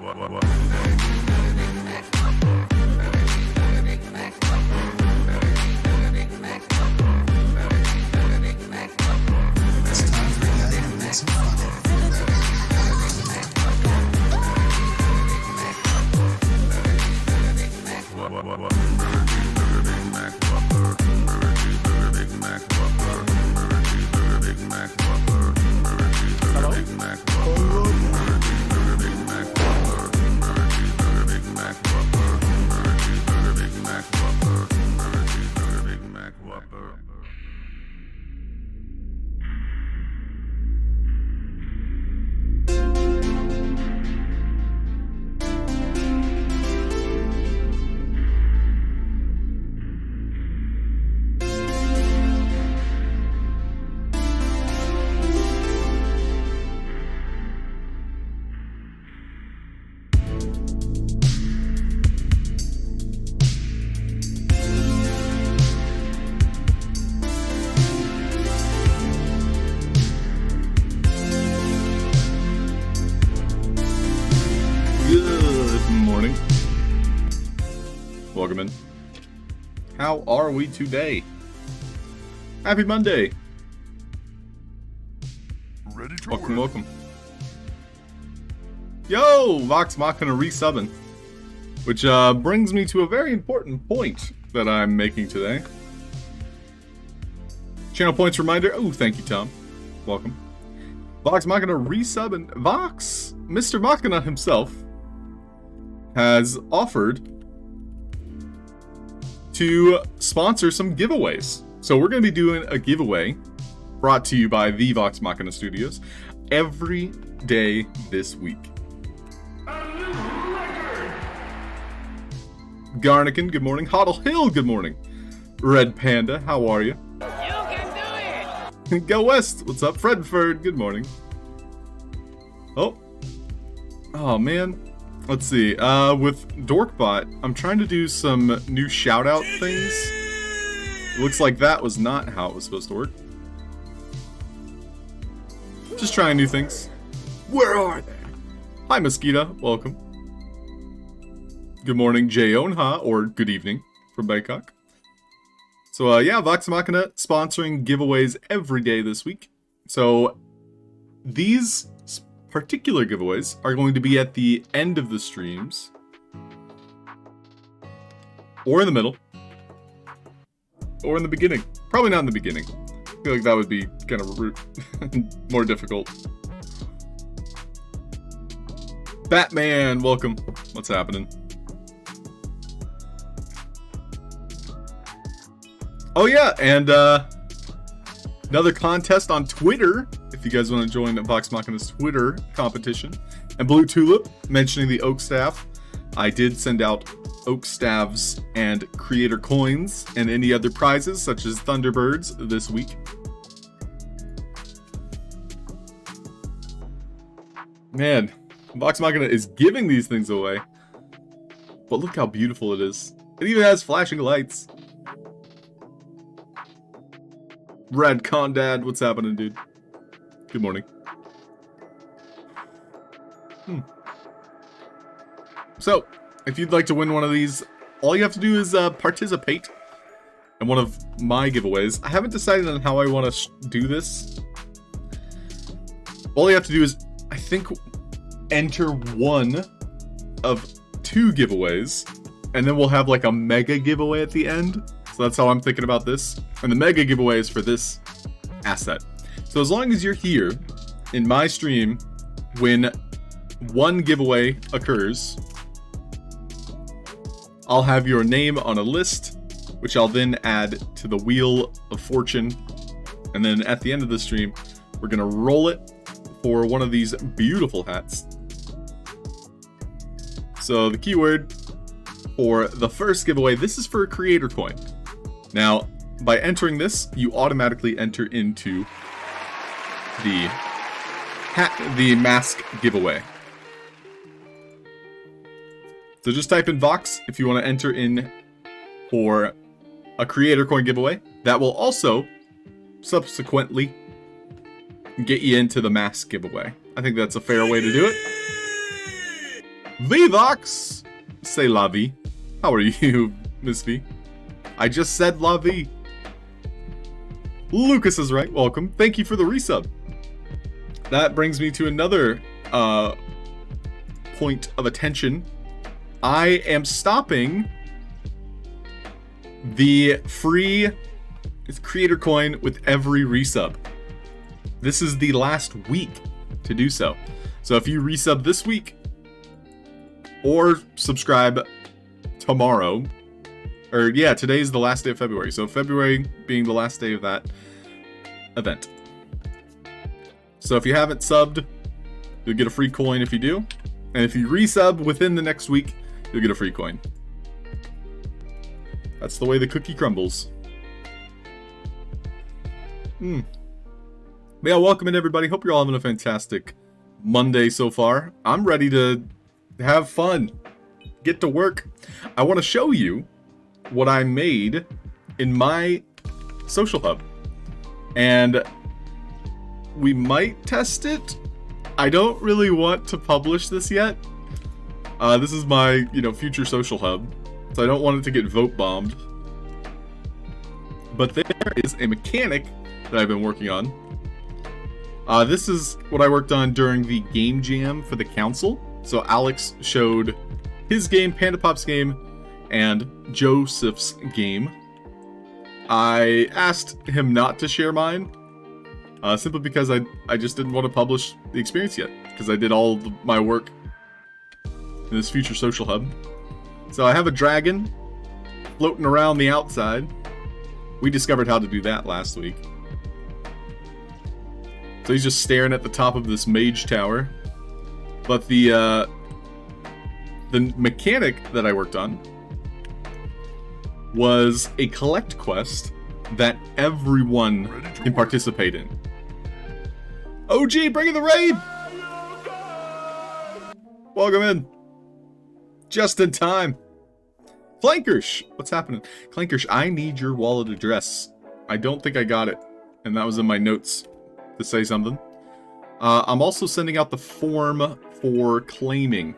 time for you guys to make some fun of it. Welcome in. How are we today? Happy Monday. Ready to Welcome. Yo, Vox Machina resubbing. Which brings me to a very important point that I'm making today. Channel points reminder. Oh, thank you, Tom. Welcome. Vox Machina resubbing. Vox, Mr. Machina himself, has offered to sponsor some giveaways. So we're going to be doing a giveaway brought to you by the Vox Machina Studios every day this week. Garnican, good morning. Halfd0rk, good morning. Red Panda, how are you? You can do it! Go West, what's up? Fredford, good morning. Oh man. Let's see, with Dorkbot, I'm trying to do some new shout-out things. Looks like that was not how it was supposed to work. Just trying new things. Where are they? Hi, Mosquito. Welcome. Good morning, Jayonha, or good evening from Bangkok. So, yeah, Vox Machina sponsoring giveaways every day this week. So, these particular giveaways are going to be at the end of the streams, or in the middle, or in the beginning. Probably not in the beginning. I feel like that would be kind of more difficult. Batman, welcome. What's happening? Oh yeah, and another contest on Twitter, if you guys want to join Vox Machina's Twitter competition. And Blue Tulip, mentioning the Oak Staff. I did send out Oak Staves and Creator Coins and any other prizes, such as Thunderbirds, this week. Man, Vox Machina is giving these things away. But look how beautiful it is. It even has flashing lights. Red Condad, what's happening, dude? Good morning. So, if you'd like to win one of these, all you have to do is participate in one of my giveaways. I haven't decided on how I want to do this. All you have to do is, I think, enter one of 2 giveaways, and then we'll have like a mega giveaway at the end. So that's how I'm thinking about this. And the mega giveaway is for this asset. So as long as you're here in my stream when one giveaway occurs, I'll have your name on a list, which I'll then add to the Wheel of Fortune. And then at the end of the stream, we're going to roll it for one of these beautiful hats. So the keyword for the first giveaway, this is for a creator coin. Now, by entering this, you automatically enter into the mask giveaway. So just type in Vox if you want to enter in for a creator coin giveaway. That will also subsequently get you into the mask giveaway. I think that's a fair way to do it. Vivox! Say la vie. How are you, Miss V? I just said la vie. Lucas is right. Welcome. Thank you for the resub. That brings me to another point of attention. I am stopping the free creator coin with every resub. This is the last week to do so. So if you resub this week or subscribe tomorrow, or yeah, today's the last day of February. So February being the last day of that event. So if you haven't subbed, you'll get a free coin if you do. And if you resub within the next week, you'll get a free coin. That's the way the cookie crumbles. But yeah, welcome in everybody. Hope you're all having a fantastic Monday so far. I'm ready to have fun. Get to work. I want to show you what I made in my social hub. And we might test it. I don't really want to publish this yet. This is my, future social hub. So I don't want it to get vote bombed. But there is a mechanic that I've been working on. This is what I worked on during the game jam for the council. So Alex showed his game, Panda Pop's game, and Joseph's game. I asked him not to share mine, simply because I just didn't want to publish the experience yet, because I did all my work in this future social hub. So I have a dragon floating around the outside. We discovered how to do that last week. So he's just staring at the top of this mage tower. But the mechanic that I worked on was a collect quest that everyone can participate in. OG, bring in the raid! Welcome in. Just in time. Clankers, what's happening? Clankers, I need your wallet address. I don't think I got it, and that was in my notes to say something. I'm also sending out the form for claiming.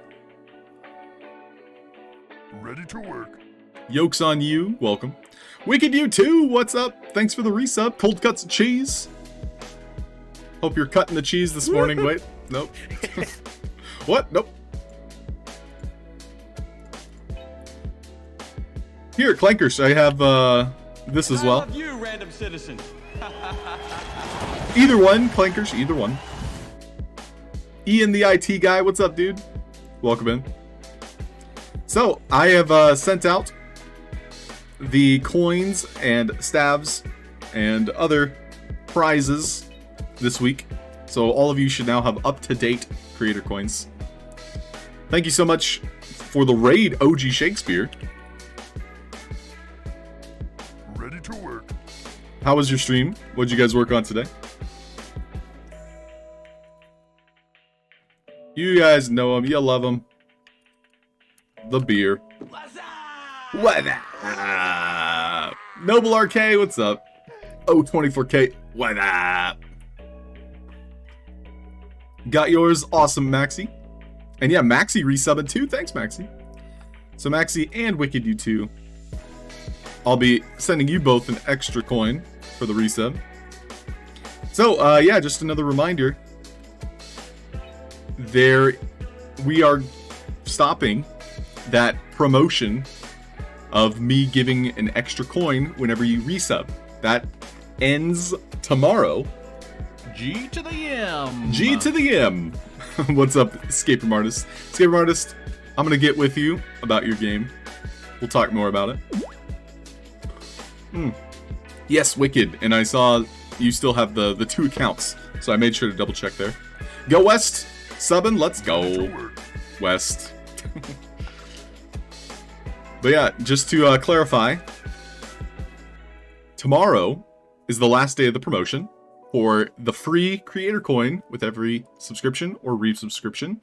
Ready to work. Yolks on you, welcome. Wicked you too, what's up? Thanks for the resub. Cold cuts of cheese. Hope you're cutting the cheese this morning. Wait, nope. What? Nope. Here, Clankers, I have this as well. I love you, random citizen. Either one, Clankers, either one. Ian the IT guy, what's up, dude? Welcome in. So, I have sent out the coins and stabs and other prizes this week. So all of you should now have up-to-date creator coins. Thank you so much for the raid, OG Shakespeare. Ready to work. How was your stream? What'd you guys work on today? You guys know him. You love him. The beer. What up? Noble RK, what's up? Oh, 24K, what up? Got yours, awesome, Maxi. And yeah, Maxi resubbing too. Thanks, Maxi. So Maxi and Wicked you too. I'll be sending you both an extra coin for the resub. So, yeah, just another reminder. We are stopping that promotion of me giving an extra coin whenever you resub. That ends tomorrow. G to the M. G to the M. What's up, Escape Artist? Escape Artist, I'm gonna get with you about your game. We'll talk more about it. Yes, Wicked. And I saw you still have the 2 accounts, so I made sure to double check there. Go West, subbing, let's go. West. But yeah, just to clarify, tomorrow is the last day of the promotion for the free creator coin with every subscription or resubscription.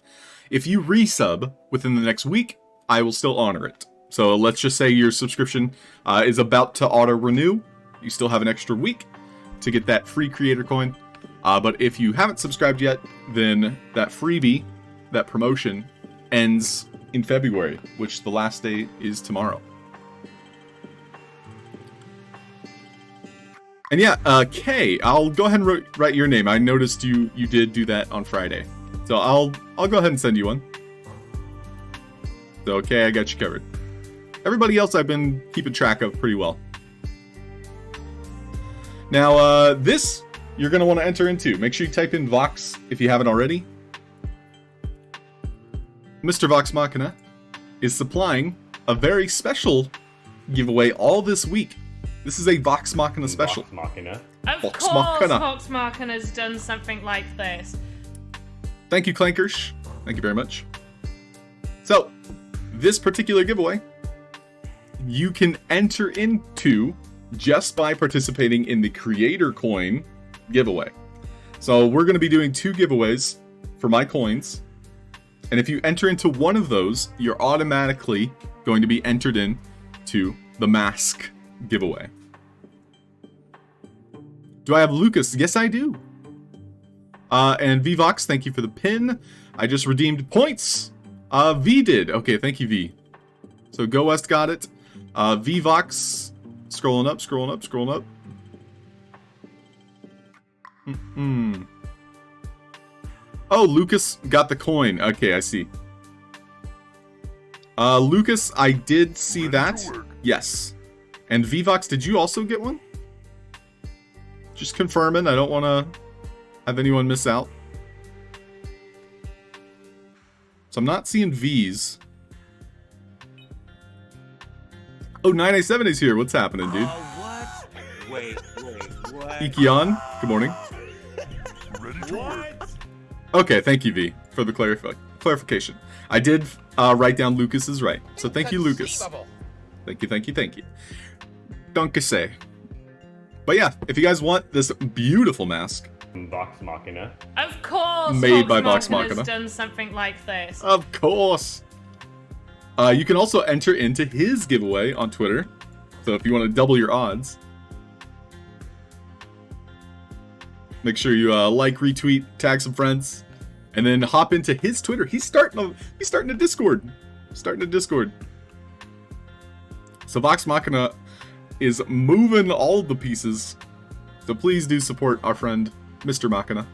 If you resub within the next week, I will still honor it. So let's just say your subscription is about to auto-renew. You still have an extra week to get that free creator coin. But if you haven't subscribed yet, then that freebie, that promotion, ends in February, which the last day is tomorrow. And yeah, Kay, I'll go ahead and write your name. I noticed you did do that on Friday. So I'll go ahead and send you one. So okay, I got you covered. Everybody else I've been keeping track of pretty well. Now, this you're going to want to enter into. Make sure you type in Vox if you haven't already. Mr. Vox Machina is supplying a very special giveaway all this week. This is a Vox Machina special. Vox Machina. Of Vox course, Machina. Vox Machina's done something like this. Thank you, Clankers. Thank you very much. So, this particular giveaway, you can enter into just by participating in the Creator Coin giveaway. So, we're going to be doing 2 giveaways for my coins. And if you enter into one of those, you're automatically going to be entered in to the mask giveaway. Do I have Lucas? Yes, I do. And VVox, thank you for the pin. I just redeemed points. V did. Okay, thank you, V. So Go West got it. VVox, scrolling up, scrolling up, scrolling up. Oh, Lucas got the coin. Okay, I see. Lucas, I did see that. Yes. And VVox, did you also get one? Just confirming. I don't want to have anyone miss out. So I'm not seeing V's. Oh, 987 is here. What's happening, dude? What? Wait, what? Ikion, good morning. What? Okay, thank you, V, for the clarification. I did write down Lucas is right. So thank you, Lucas. Thank you, thank you, thank you. Danke say. But yeah, if you guys want this beautiful mask, Vox Machina. Of course, Made by Vox Machina's Machina. done something like this. of course. You can also enter into his giveaway on Twitter. So if you want to double your odds, make sure you like, retweet, tag some friends, and then hop into his Twitter. He's starting a Discord. So Vox Machina is moving all of the pieces. So please do support our friend, Mr. Machina.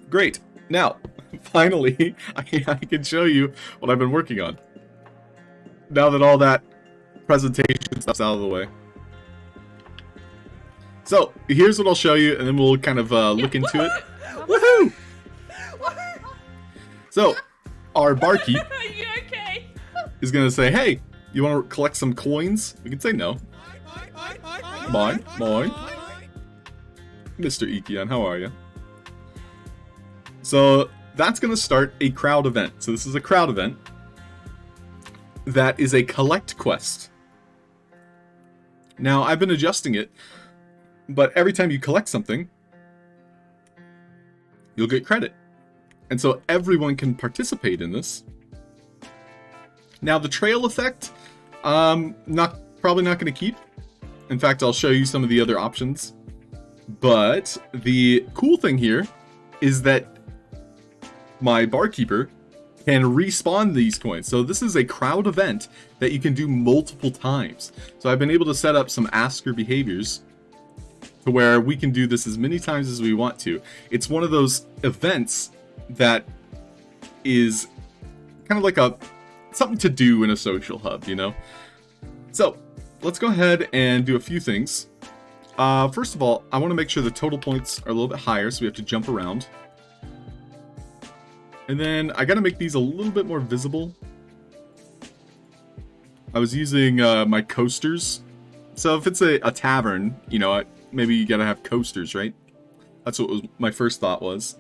Great. Now, finally, I can show you what I've been working on. Now that all that presentation stuff's out of the way. So, here's what I'll show you, and then we'll kind of look into it. Woohoo! So, our barkeep Are you okay? is going to say, hey, you want to collect some coins? We can say no. Mine. Mr. Ikion, how are you? So, that's going to start a crowd event. So this is a crowd event that is a collect quest. Now, I've been adjusting it, but every time you collect something, you'll get credit. And so everyone can participate in this. Now, the trail effect, probably not going to keep. In fact, I'll show you some of the other options. But the cool thing here is that my barkeeper can respawn these coins. So this is a crowd event that you can do multiple times. So I've been able to set up some asker behaviors to where we can do this as many times as we want to. It's one of those events that is kind of like something to do in a social hub, you know? So let's go ahead and do a few things. First of all, I want to make sure the total points are a little bit higher, so we have to jump around. And then I gotta make these a little bit more visible. I was using my coasters. So if it's a tavern, you know, maybe you gotta have coasters, right? That's what my first thought was.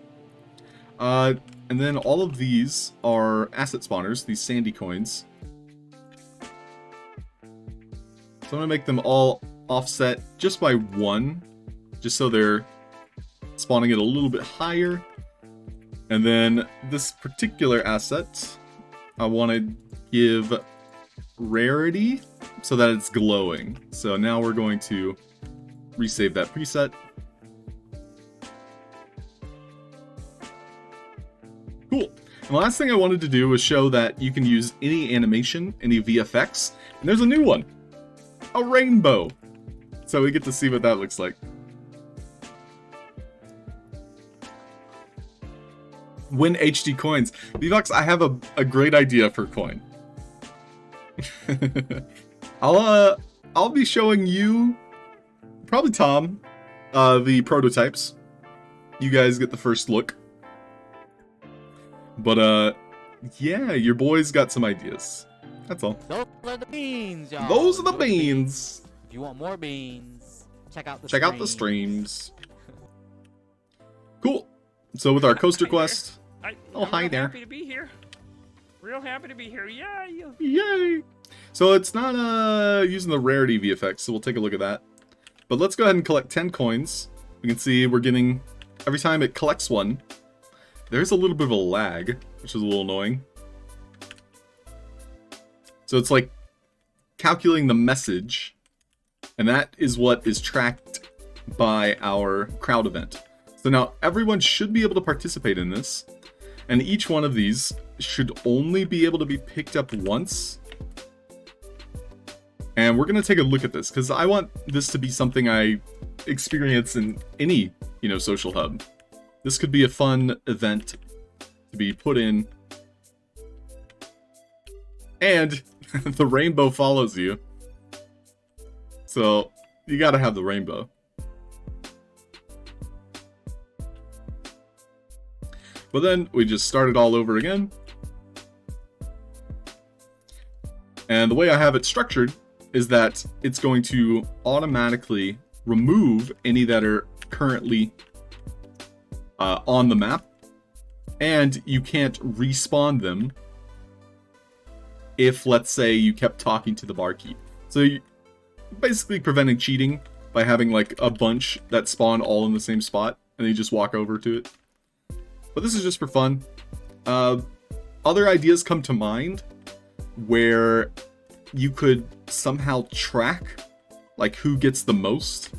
And then all of these are asset spawners, these sandy coins. So I'm gonna make them all offset just by 1, just so they're spawning it a little bit higher. And then this particular asset, I want to give rarity so that it's glowing. So now we're going to resave that preset. Cool. the last thing I wanted to do was show that you can use any animation, any VFX, and there's a new one. A rainbow. So we get to see what that looks like. Win HD coins. VVox, I have a great idea for coin. I'll be showing you, probably Tom, the prototypes. You guys get the first look. But yeah, your boy's got some ideas. That's all. Those are the beans, y'all. Those are the beans. If you want more beans, check out the streams. Cool. So with our coaster quest. Oh, hi there. Happy to be here. Real happy to be here. Yay! Yay! So it's not using the rarity VFX, so we'll take a look at that. But let's go ahead and collect 10 coins. We can see we're getting, every time it collects one, there's a little bit of a lag, which is a little annoying. So it's like calculating the message, and that is what is tracked by our crowd event. So now everyone should be able to participate in this, and each one of these should only be able to be picked up once. And we're going to take a look at this, because I want this to be something I experience in any, social hub. This could be a fun event to be put in. And the rainbow follows you. So you got to have the rainbow. But then we just start it all over again. And the way I have it structured is that it's going to automatically remove any that are currently on the map. And you can't respawn them if, let's say, you kept talking to the barkeep. So you're basically preventing cheating by having like a bunch that spawn all in the same spot and you just walk over to it. But this is just for fun. Other ideas come to mind where you could somehow track like who gets the most.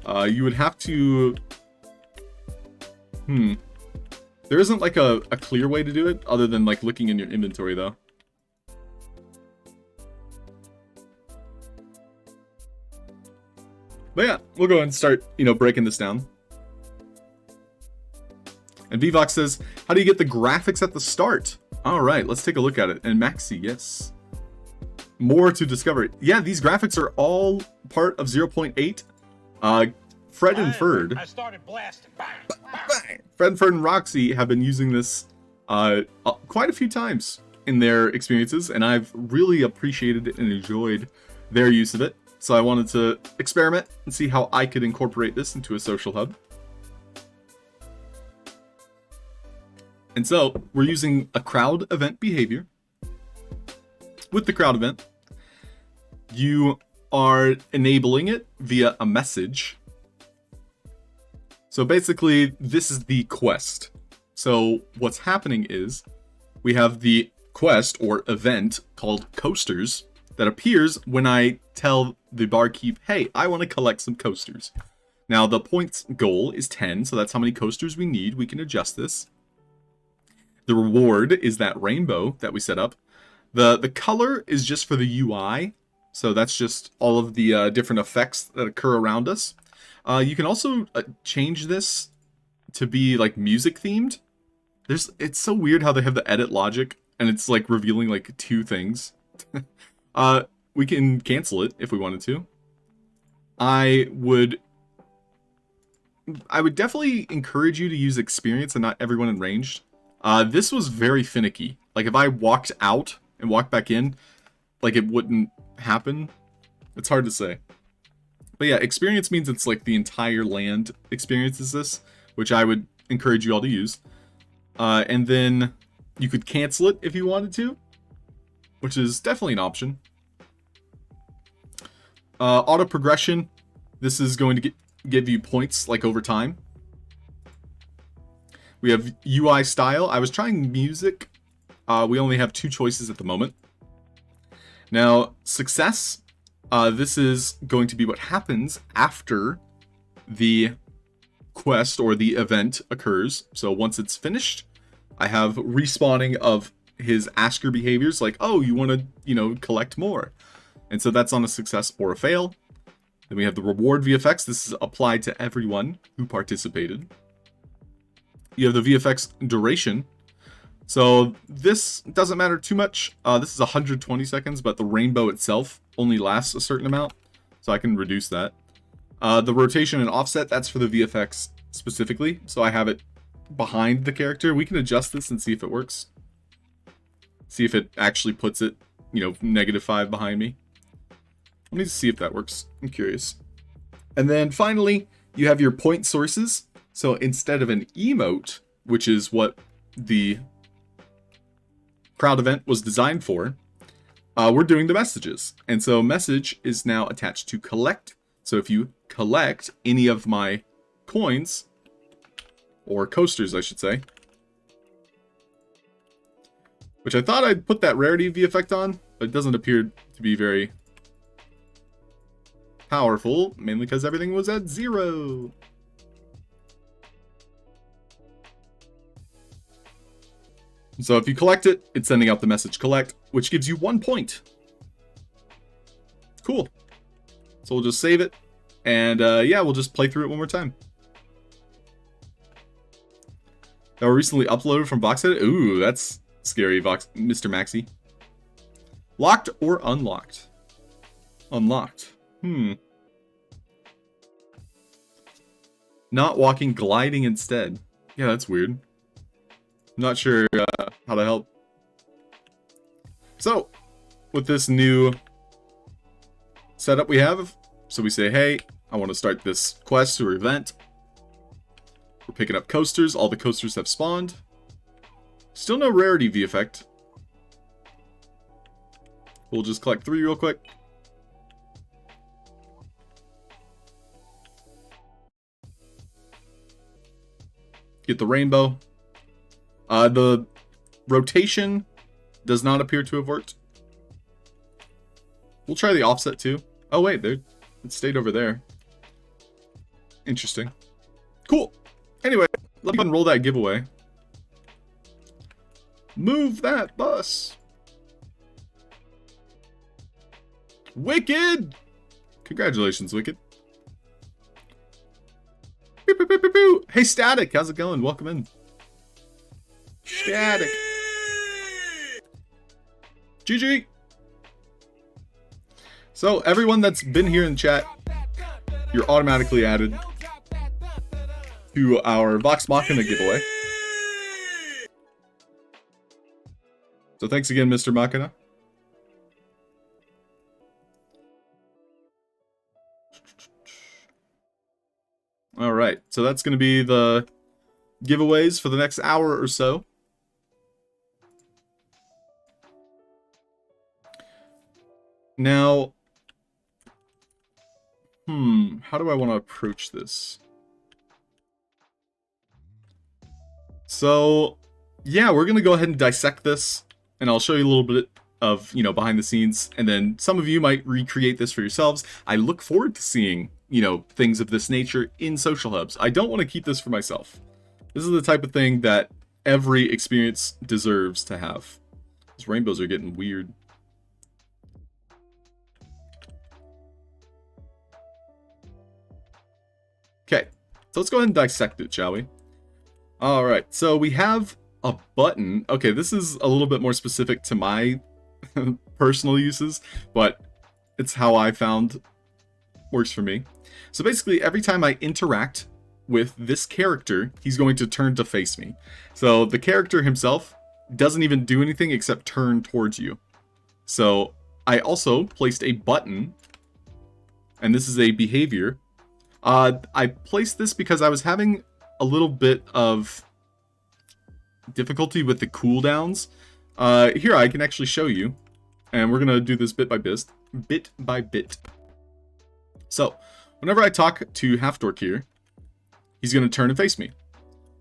You would have to... There isn't like a clear way to do it other than like looking in your inventory though. But yeah, we'll go ahead and start, breaking this down. And Vvox says, how do you get the graphics at the start? All right, let's take a look at it. And Maxi, yes. More to discover. Yeah, these graphics are all part of 0.8. Fred and Ferd. I started blasting. Fred and Ferd and Roxy have been using this quite a few times in their experiences, and I've really appreciated and enjoyed their use of it. So I wanted to experiment and see how I could incorporate this into a social hub. And so we're using a crowd event behavior. With the crowd event, you are enabling it via a message. So basically, this is the quest. So what's happening is we have the quest or event called Coasters that appears when I tell the barkeep, hey, I want to collect some coasters. Now the points goal is 10, so that's how many coasters we need. We can adjust this. The reward is that rainbow that we set up. The color is just for the UI, so that's just all of the different effects that occur around us. You can also change this to be like music themed. It's so weird how they have the edit logic and it's like revealing like two things. We can cancel it if we wanted to. I would definitely encourage you to use experience and not everyone in ranged. This was very finicky. Like if I walked out and walked back in, like it wouldn't happen. It's hard to say. But yeah, experience means it's like the entire land experiences this, which I would encourage you all to use. And then you could cancel it if you wanted to, which is definitely an option. Auto progression. This is going to give you points like over time. We have UI style. I was trying music. We only have 2 choices at the moment. Now, success. This is going to be what happens after the quest or the event occurs. So once it's finished, I have respawning of his asker behaviors, like, oh, you want to, you know, collect more. And so that's on a success or a fail. Then we have the reward VFX. This is applied to everyone who participated. You have the VFX duration. So this doesn't matter too much. This is 120 seconds, but the rainbow itself only lasts a certain amount. So I can reduce that. The rotation and offset, that's for the VFX specifically. So I have it behind the character. We can adjust this and see if it works. See if it actually puts it, you know, -5 behind me. Let me see if that works. I'm curious. And then finally, you have your point sources. So instead of an emote, which is what the crowd event was designed for, we're doing the messages. And so message is now attached to collect. So if you collect any of my coins, or coasters, I should say, which I thought I'd put that rarity VFX on, but it doesn't appear to be very powerful, mainly because everything was at 0. So if you collect it, it's sending out the message collect, which gives you 1 point. Cool. So we'll just save it, and yeah, we'll just play through it one more time. That were recently uploaded from Voxhead. Ooh, that's scary, Mr. Maxi. Locked or unlocked? Unlocked. Not walking, gliding instead. Yeah, that's weird. I'm not sure how to help. So, with this new setup we have, so we say, hey, I want to start this quest or event. We're picking up coasters. All the coasters have spawned. Still no rarity VFX. We'll just collect 3 real quick. Get the rainbow. The rotation does not appear to have worked. We'll try the offset too. Oh wait, there, it stayed over there. Interesting. Cool. Anyway, let me unroll that giveaway. Move that bus. Wicked! Congratulations, Wicked. Pew, pew, pew, pew, pew. Hey, Static, how's it going? Welcome in. Static. GG. So, everyone that's been here in chat, you're automatically added to our Vox Machina giveaway. So thanks again, Mr. Machina. Alright, so that's going to be the giveaways for the next hour or so. Now, how do I want to approach this? So, yeah, we're going to go ahead and dissect this, and I'll show you a little bit of, you know, behind the scenes, and then some of you might recreate this for yourselves. I look forward to seeing, you know, things of this nature in social hubs. I don't want to keep this for myself. This is the type of thing that every experience deserves to have. These rainbows are getting weird. Okay, so let's go ahead and dissect it, shall we? Alright, so we have a button. Okay, this is a little bit more specific to my personal uses, but it's how I found works for me. So basically, every time I interact with this character, he's going to turn to face me. So the character himself doesn't even do anything except turn towards you. So I also placed a button, and this is a behavior. I placed this because I was having a little bit of difficulty with the cooldowns. Here, I can actually show you, and we're gonna do this bit by bit. So, whenever I talk to Halfd0rk here, he's gonna turn and face me.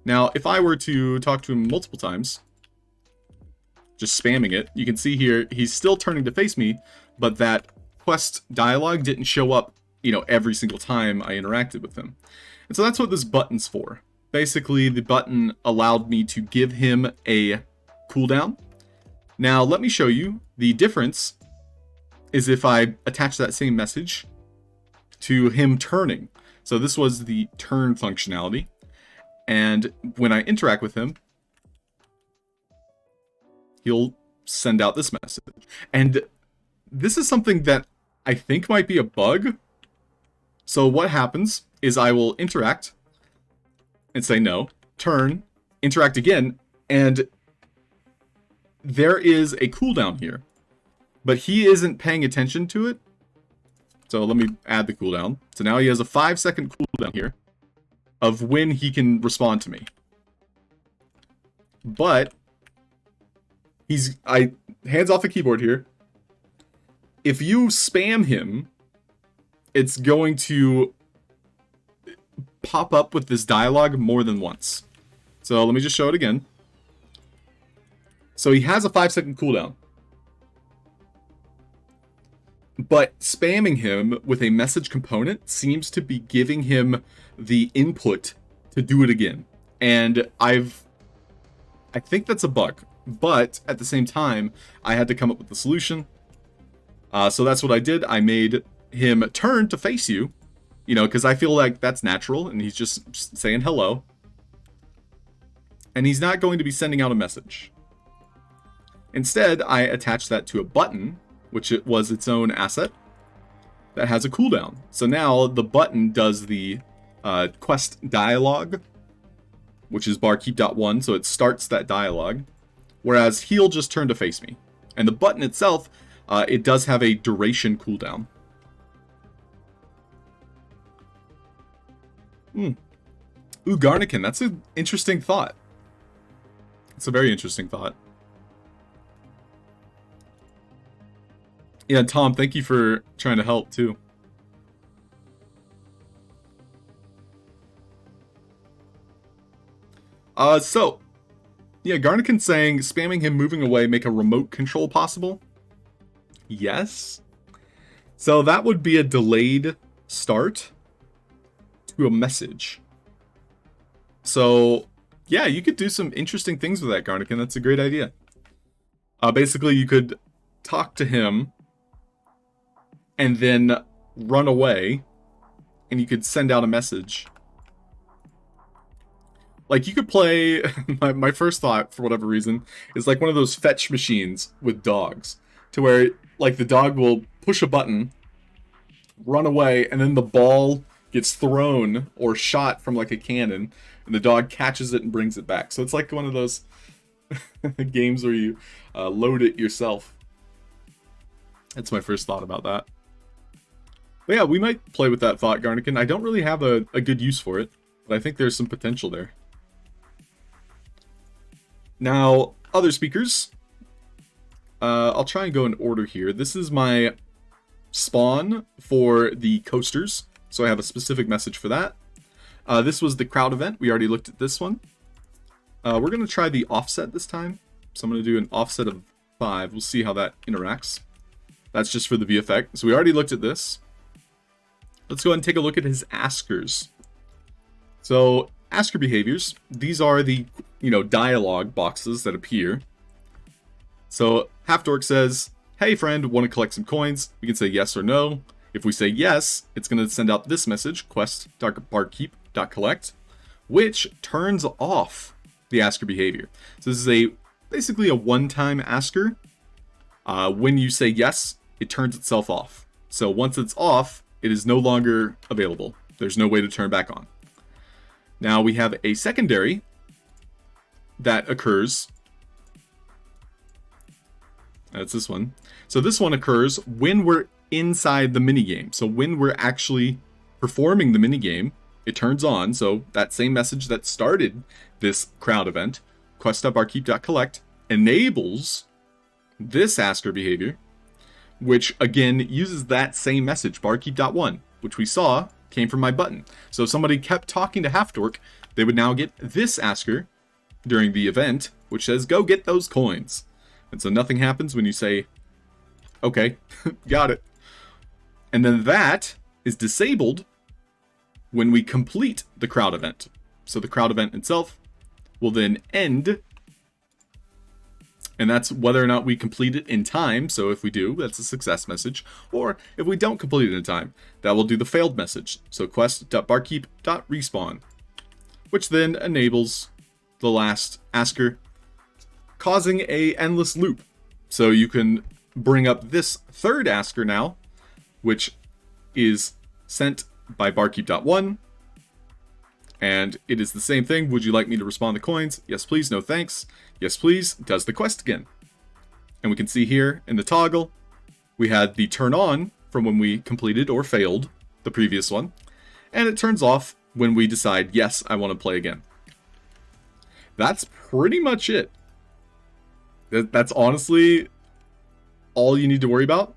Now, if I were to talk to him multiple times, just spamming it, you can see here, he's still turning to face me, but that quest dialogue didn't show up, you know, every single time I interacted with him. And so that's what this button's for. basically the button allowed me to give him a cooldown. Now let me show you the difference is if I attach that same message to him turning. So this was the turn functionality. And when I interact with him, he'll send out this message. And this is something that I think might be a bug. So what happens is I will interact and say no, turn, interact again, and there is a cooldown here. But he isn't paying attention to it. So let me add the cooldown. So now he has a 5-second cooldown here of when he can respond to me. But hands off the keyboard here. If you spam him, it's going to pop up with this dialogue more than once. So let me just show it again. So he has a 5-second cooldown. But spamming him with a message component seems to be giving him the input to do it again. And I think that's a bug. But at the same time, I had to come up with the solution. So that's what I did. I made him turn to face you, because I feel like that's natural, and he's just saying hello. And he's not going to be sending out a message. Instead, I attached that to a button, which it was its own asset, that has a cooldown. So now the button does the quest dialogue, which is barkeep.1, so it starts that dialogue, whereas he'll just turn to face me. And the button itself, it does have a duration cooldown. Ooh, Garnican, that's an interesting thought. It's a very interesting thought. Yeah, Tom, thank you for trying to help, too. Yeah, Garnican's saying, spamming him moving away make a remote control possible? Yes. So that would be a delayed start to a message. So, yeah, you could do some interesting things with that, Garnican. That's a great idea. Basically, you could talk to him and then run away, and you could send out a message. Like, you could play, my first thought, for whatever reason, is like one of those fetch machines with dogs, to where, like, the dog will push a button, run away, and then the ball gets thrown or shot from, like, a cannon, and the dog catches it and brings it back. So it's like one of those games where you load it yourself. That's my first thought about that. But yeah, we might play with that thought, Garnican. I don't really have a good use for it, but I think there's some potential there. Now, other speakers. I'll try and go in order here. This is my spawn for the coasters, so I have a specific message for that. This was the crowd event. We already looked at this one. We're going to try the offset this time. So I'm going to do an offset of 5. We'll see how that interacts. That's just for the VFX. So we already looked at this. Let's go ahead and take a look at his askers. So asker behaviors, these are the, dialogue boxes that appear. So Halfd0rk says, hey friend, want to collect some coins? We can say yes or no. If we say yes, it's going to send out this message, quest.barkeep.collect, which turns off the asker behavior. So this is basically a one-time asker. When you say yes, it turns itself off. So once it's off, it is no longer available. There's no way to turn back on. Now we have a secondary that occurs. That's this one. So this one occurs when we're inside the minigame. So when we're actually performing the minigame, it turns on. So that same message that started this crowd event, quest.barkeep.collect, enables this asker behavior, which again uses that same message, barkeep.1, which we saw came from my button. So if somebody kept talking to Halfd0rk, they would now get this asker during the event, which says, go get those coins. And so nothing happens when you say, okay, got it. And then that is disabled when we complete the crowd event. So the crowd event itself will then end. And that's whether or not we complete it in time. So if we do, that's a success message. Or if we don't complete it in time, that will do the failed message. So quest.barkeep.respawn, which then enables the last asker, causing a endless loop. So you can bring up this third asker now, which is sent by barkeep.1. And it is the same thing. Would you like me to respawn the coins? Yes, please. No, thanks. Yes, please. Does the quest again. And we can see here in the toggle, we had the turn on from when we completed or failed the previous one. And it turns off when we decide, yes, I want to play again. That's pretty much it. That's honestly all you need to worry about.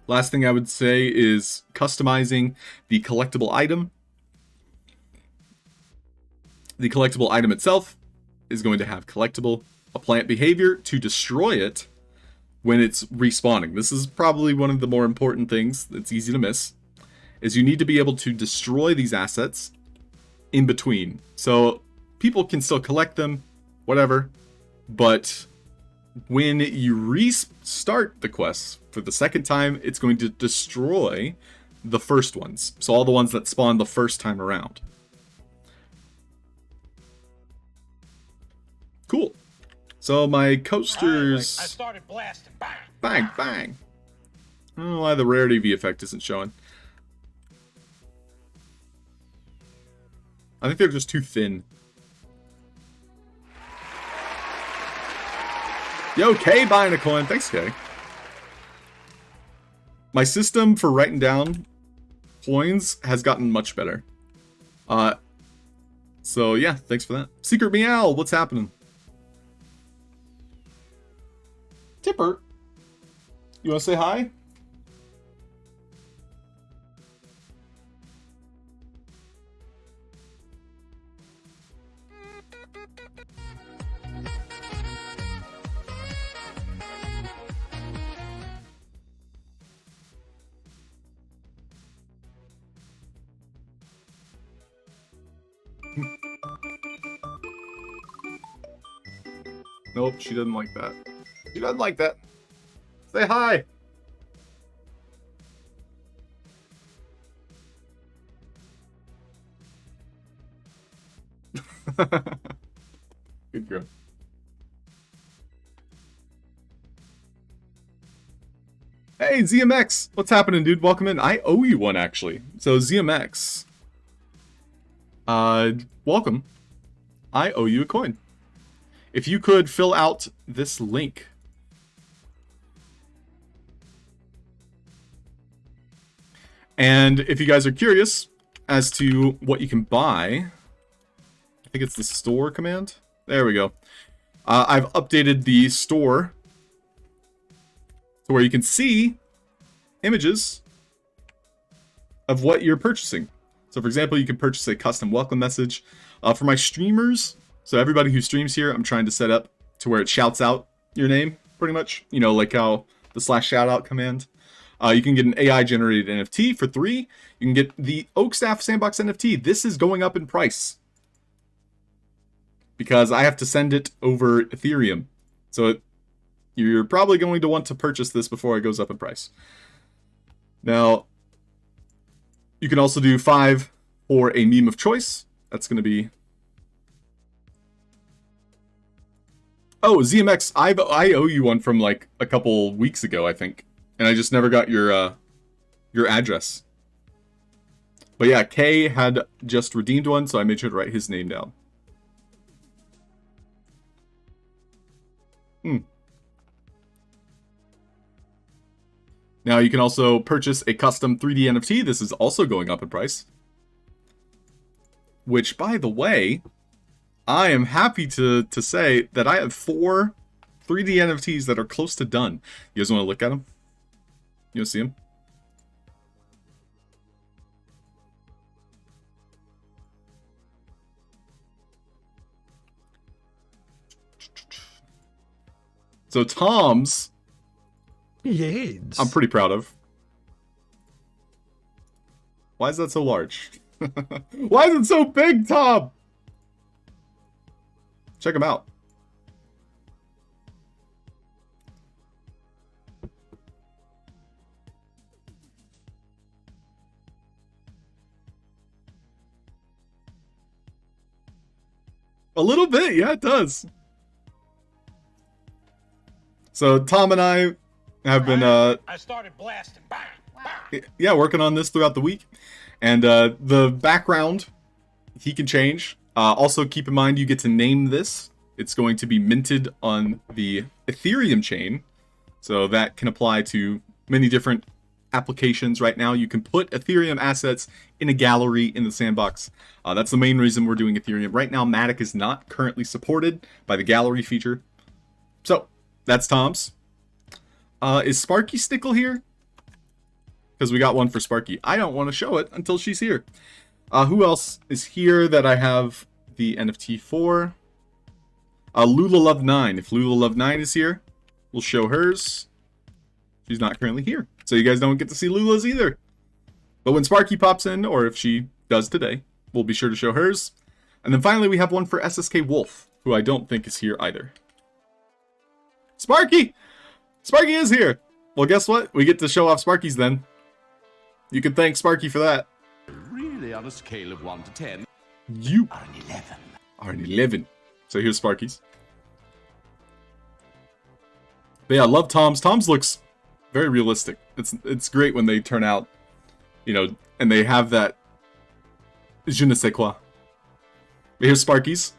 Last thing I would say is customizing the collectible item. The collectible item itself is going to have collectible, a plant behavior to destroy it when it's respawning. This is probably one of the more important things that's easy to miss, is you need to be able to destroy these assets in between. So people can still collect them, whatever, but when you restart the quest for the second time, it's going to destroy the first ones. So all the ones that spawned the first time around. Cool. So my coasters... I started blasting. Bang! Bang, bang. I don't know why the rarity V effect isn't showing. I think they're just too thin. Yo, Kay buying a coin. Thanks, Kay. My system for writing down coins has gotten much better. So yeah, thanks for that. Secret Meow, what's happening? Tipper, you want to say hi? Nope, she doesn't like that. She doesn't like that. Say hi. Good girl. Hey, ZMX. What's happening, dude? Welcome in. I owe you one, actually. So, ZMX. Welcome. I owe you a coin. If you could fill out this link. And if you guys are curious as to what you can buy, I think it's the store command. There we go. I've updated the store to where you can see images of what you're purchasing. So for example, you can purchase a custom welcome message. For my streamers, so everybody who streams here, I'm trying to set up to where it shouts out your name, pretty much. You know, like how the /shoutout command. You can get an AI generated NFT for 3. You can get the Oakstaff Sandbox NFT. This is going up in price because I have to send it over Ethereum. So you're probably going to want to purchase this before it goes up in price. Now, you can also do 5 for a meme of choice. That's going to be... Oh, ZMX, I owe you one from like a couple weeks ago, I think. And I just never got your address. But yeah, Kay had just redeemed one, so I made sure to write his name down. Now you can also purchase a custom 3D NFT. This is also going up in price. Which, by the way, I am happy to say that I have 4 3D NFTs that are close to done. You guys want to look at them? You want to see them? So Tom's, Yes. I'm pretty proud of. Why is that so large? Why is it so big, Tom? Check them out. A little bit, yeah, it does. So Tom and I have been I started blasting. Bang, bang. yeah, working on this throughout the week. And the background, he can change. Also, keep in mind you get to name this. It's going to be minted on the Ethereum chain. So that can apply to many different applications right now. You can put Ethereum assets in a gallery in the sandbox. That's the main reason we're doing Ethereum. Right now, Matic is not currently supported by the gallery feature. So, that's Tom's. Is Sparky Stickle here? Because we got one for Sparky. I don't want to show it until she's here. Who else is here that I have the NFT for? Lula Love 9. If Lula Love 9 is here, we'll show hers. She's not currently here, so you guys don't get to see Lula's either. But when Sparky pops in, or if she does today, we'll be sure to show hers. And then finally, we have one for SSK Wolf, who I don't think is here either. Sparky! Sparky is here! Well, guess what? We get to show off Sparky's then. You can thank Sparky for that. Really, on a scale of 1 to 10, You are an 11. are an 11. So here's Sparky's. But yeah, I love Tom's. Tom's looks very realistic. It's great when they turn out, you know, and they have that je ne sais quoi. But here's Sparky's,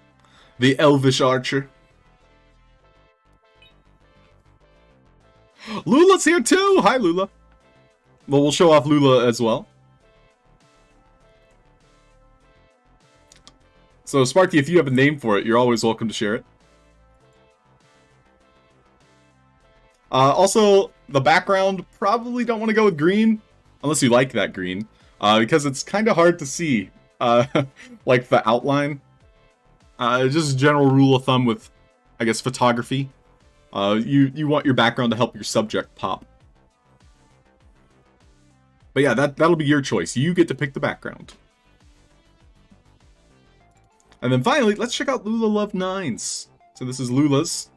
the elvish archer. Lula's here too! Hi, Lula. Well, we'll show off Lula as well. So, Sparky, if you have a name for it, you're always welcome to share it. Also, the background, probably don't want to go with green, unless you like that green, because it's kind of hard to see, like, the outline. Just a general rule of thumb with, I guess, photography. You want your background to help your subject pop. But yeah, that'll be your choice. You get to pick the background. And then finally, let's check out Lula Love 9's. So this is Lula's.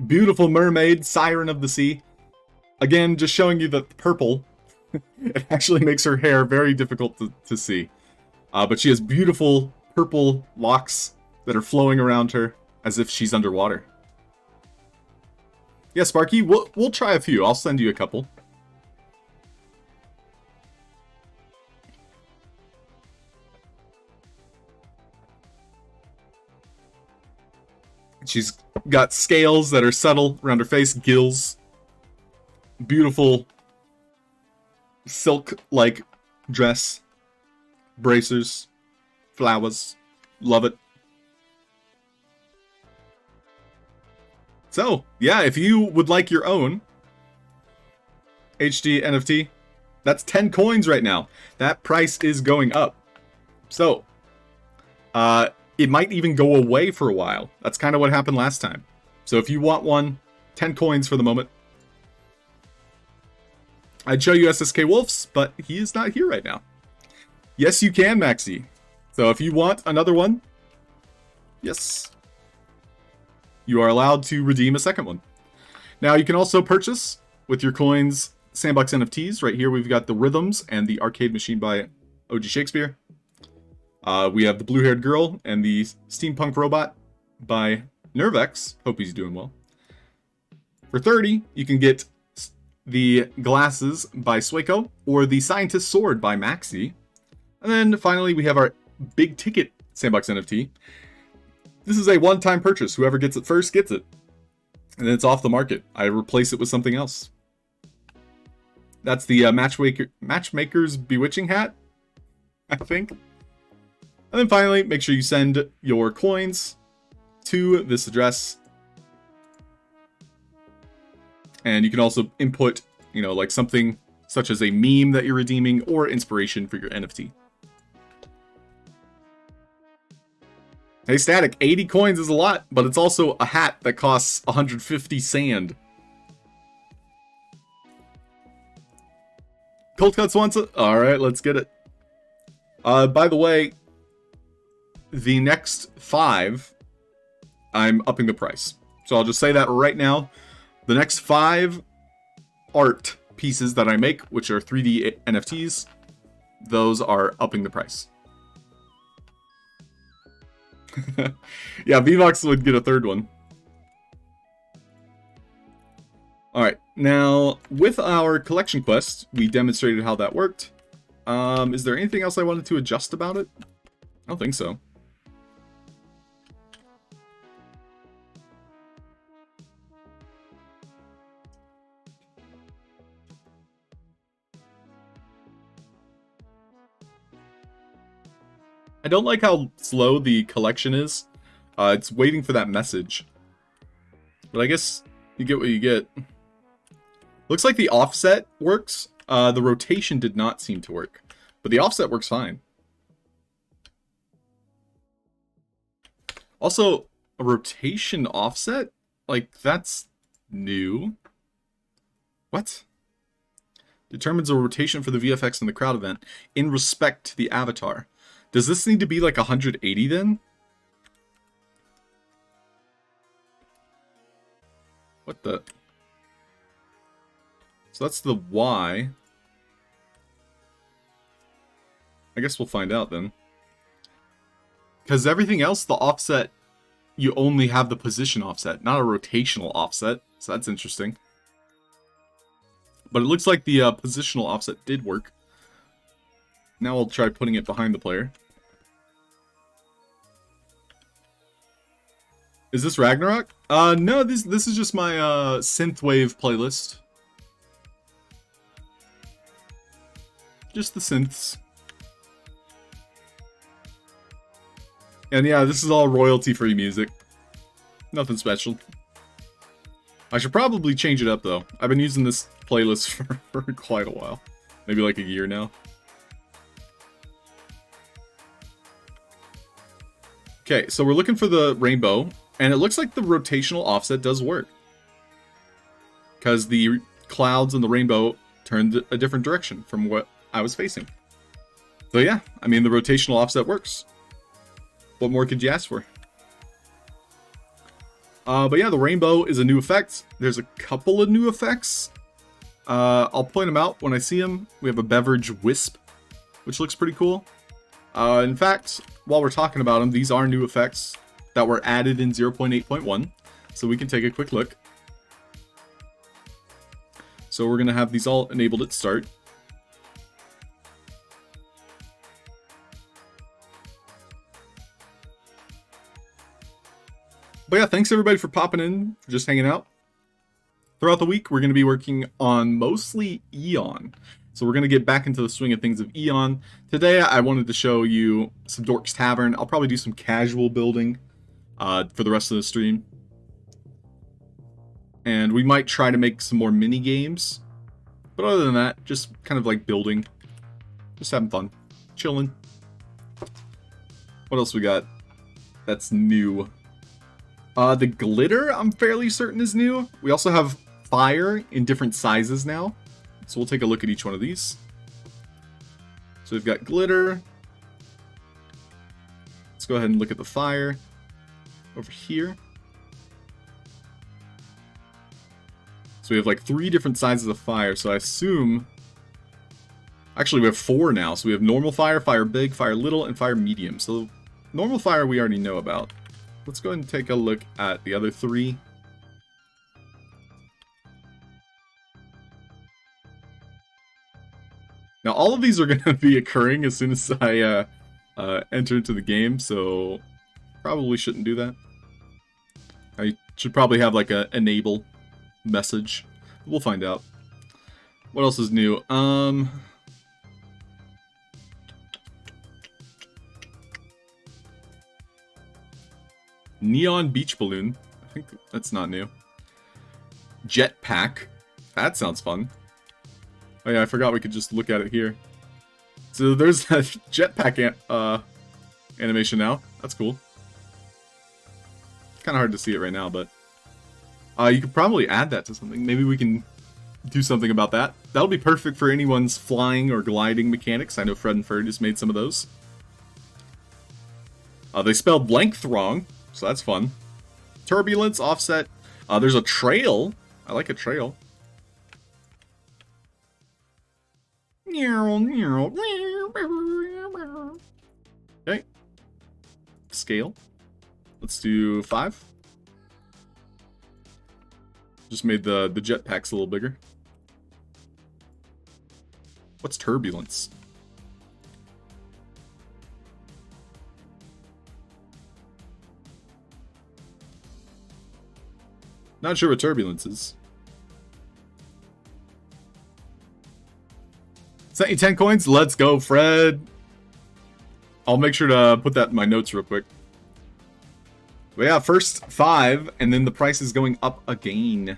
Beautiful mermaid, siren of the sea. Again, just showing you that the purple, it actually makes her hair very difficult to see. But she has beautiful purple locks that are flowing around her as if she's underwater. Yeah, Sparky, we'll try a few. I'll send you a couple. She's got scales that are subtle around her face, gills, beautiful silk-like dress, bracers, flowers. Love it. So, yeah, if you would like your own HD NFT, that's 10 coins right now. That price is going up. So, it might even go away for a while. That's kind of what happened last time. So if you want one, 10 coins for the moment. I'd show you SSK Wolf's, but he is not here right now. Yes, you can, Maxi. So if you want another one, yes, you are allowed to redeem a second one. Now, you can also purchase with your coins Sandbox NFTs. Right here, we've got the Rhythms and the Arcade Machine by OG Shakespeare. We have the Blue-Haired Girl and the Steampunk Robot by Nervex. Hope he's doing well. For 30, you can get the Glasses by Swaco or the Scientist Sword by Maxi. And then finally, we have our big ticket Sandbox NFT. This is a one-time purchase. Whoever gets it first gets it. And then it's off the market. I replace it with something else. That's the Matchmaker's Bewitching Hat, I think. And then finally, make sure you send your coins to this address. And you can also input, you know, like something such as a meme that you're redeeming or inspiration for your NFT. Hey, Static, 80 coins is a lot, but it's also a hat that costs 150 sand. Cold Cuts wants it? Alright, let's get it. By the way, the next 5 I'm upping the price. So I'll just say that right now. The next 5 art pieces that I make, which are 3D NFTs, those are upping the price. Yeah, VVox would get a third one. Alright, now with our collection quest, we demonstrated how that worked. Is there anything else I wanted to adjust about it? I don't think so. I don't like how slow the collection is. It's waiting for that message. But I guess you get what you get. Looks like the offset works. The rotation did not seem to work. But the offset works fine. Also, a rotation offset? Like, that's new. What? Determines a rotation for the VFX in the crowd event in respect to the avatar. Does this need to be like 180 then? What the? So that's the Y. I guess we'll find out then. Because everything else, the offset, you only have the position offset, not a rotational offset. So that's interesting. But it looks like the positional offset did work. Now I'll try putting it behind the player. Is this Ragnarok? No, this is just my synthwave playlist. Just the synths. And yeah, this is all royalty-free music. Nothing special. I should probably change it up though. I've been using this playlist for quite a while. Maybe like a year now. Okay, so we're looking for the rainbow, and it looks like the rotational offset does work. Because the clouds and the rainbow turned a different direction from what I was facing. So yeah, I mean, the rotational offset works. What more could you ask for? But yeah, the rainbow is a new effect. There's a couple of new effects. I'll point them out when I see them. We have a beverage wisp, which looks pretty cool. In fact, while we're talking about them, these are new effects that were added in 0.8.1. So we can take a quick look. So we're going to have these all enabled at start. But yeah, thanks everybody for popping in, for just hanging out. Throughout the week, we're going to be working on mostly Eon. So we're going to get back into the swing of things of Eon. Today, I wanted to show you some Dork's Tavern. I'll probably do some casual building for the rest of the stream. And we might try to make some more mini games. But other than that, just kind of like building. Just having fun. Chilling. What else we got that's new? The glitter, I'm fairly certain, is new. We also have fire in different sizes now. So we'll take a look at each one of these. So we've got glitter. Let's go ahead and look at the fire over here. So we have like 3 different sizes of fire. So I assume... Actually, we have 4 now. So we have normal fire, fire big, fire little, and fire medium. So normal fire we already know about. Let's go ahead and take a look at the other 3. Now, all of these are going to be occurring as soon as I enter into the game, so probably shouldn't do that. I should probably have like a enable message. We'll find out. What else is new? Neon beach balloon. I think that's not new. Jetpack. That sounds fun. Oh yeah, I forgot we could just look at it here. So there's that jetpack animation now. That's cool. It's kind of hard to see it right now, but you could probably add that to something. Maybe we can do something about that. That'll be perfect for anyone's flying or gliding mechanics. I know Fred and Ferd just made some of those. They spelled length wrong, so that's fun. Turbulence, offset. There's a trail. I like a trail. Okay. Scale. Let's do 5. Just made the jetpacks a little bigger. What's turbulence? Not sure what turbulence is. Sent you 10 coins? Let's go, Fred. I'll make sure to put that in my notes real quick. But yeah, first 5, and then the price is going up again.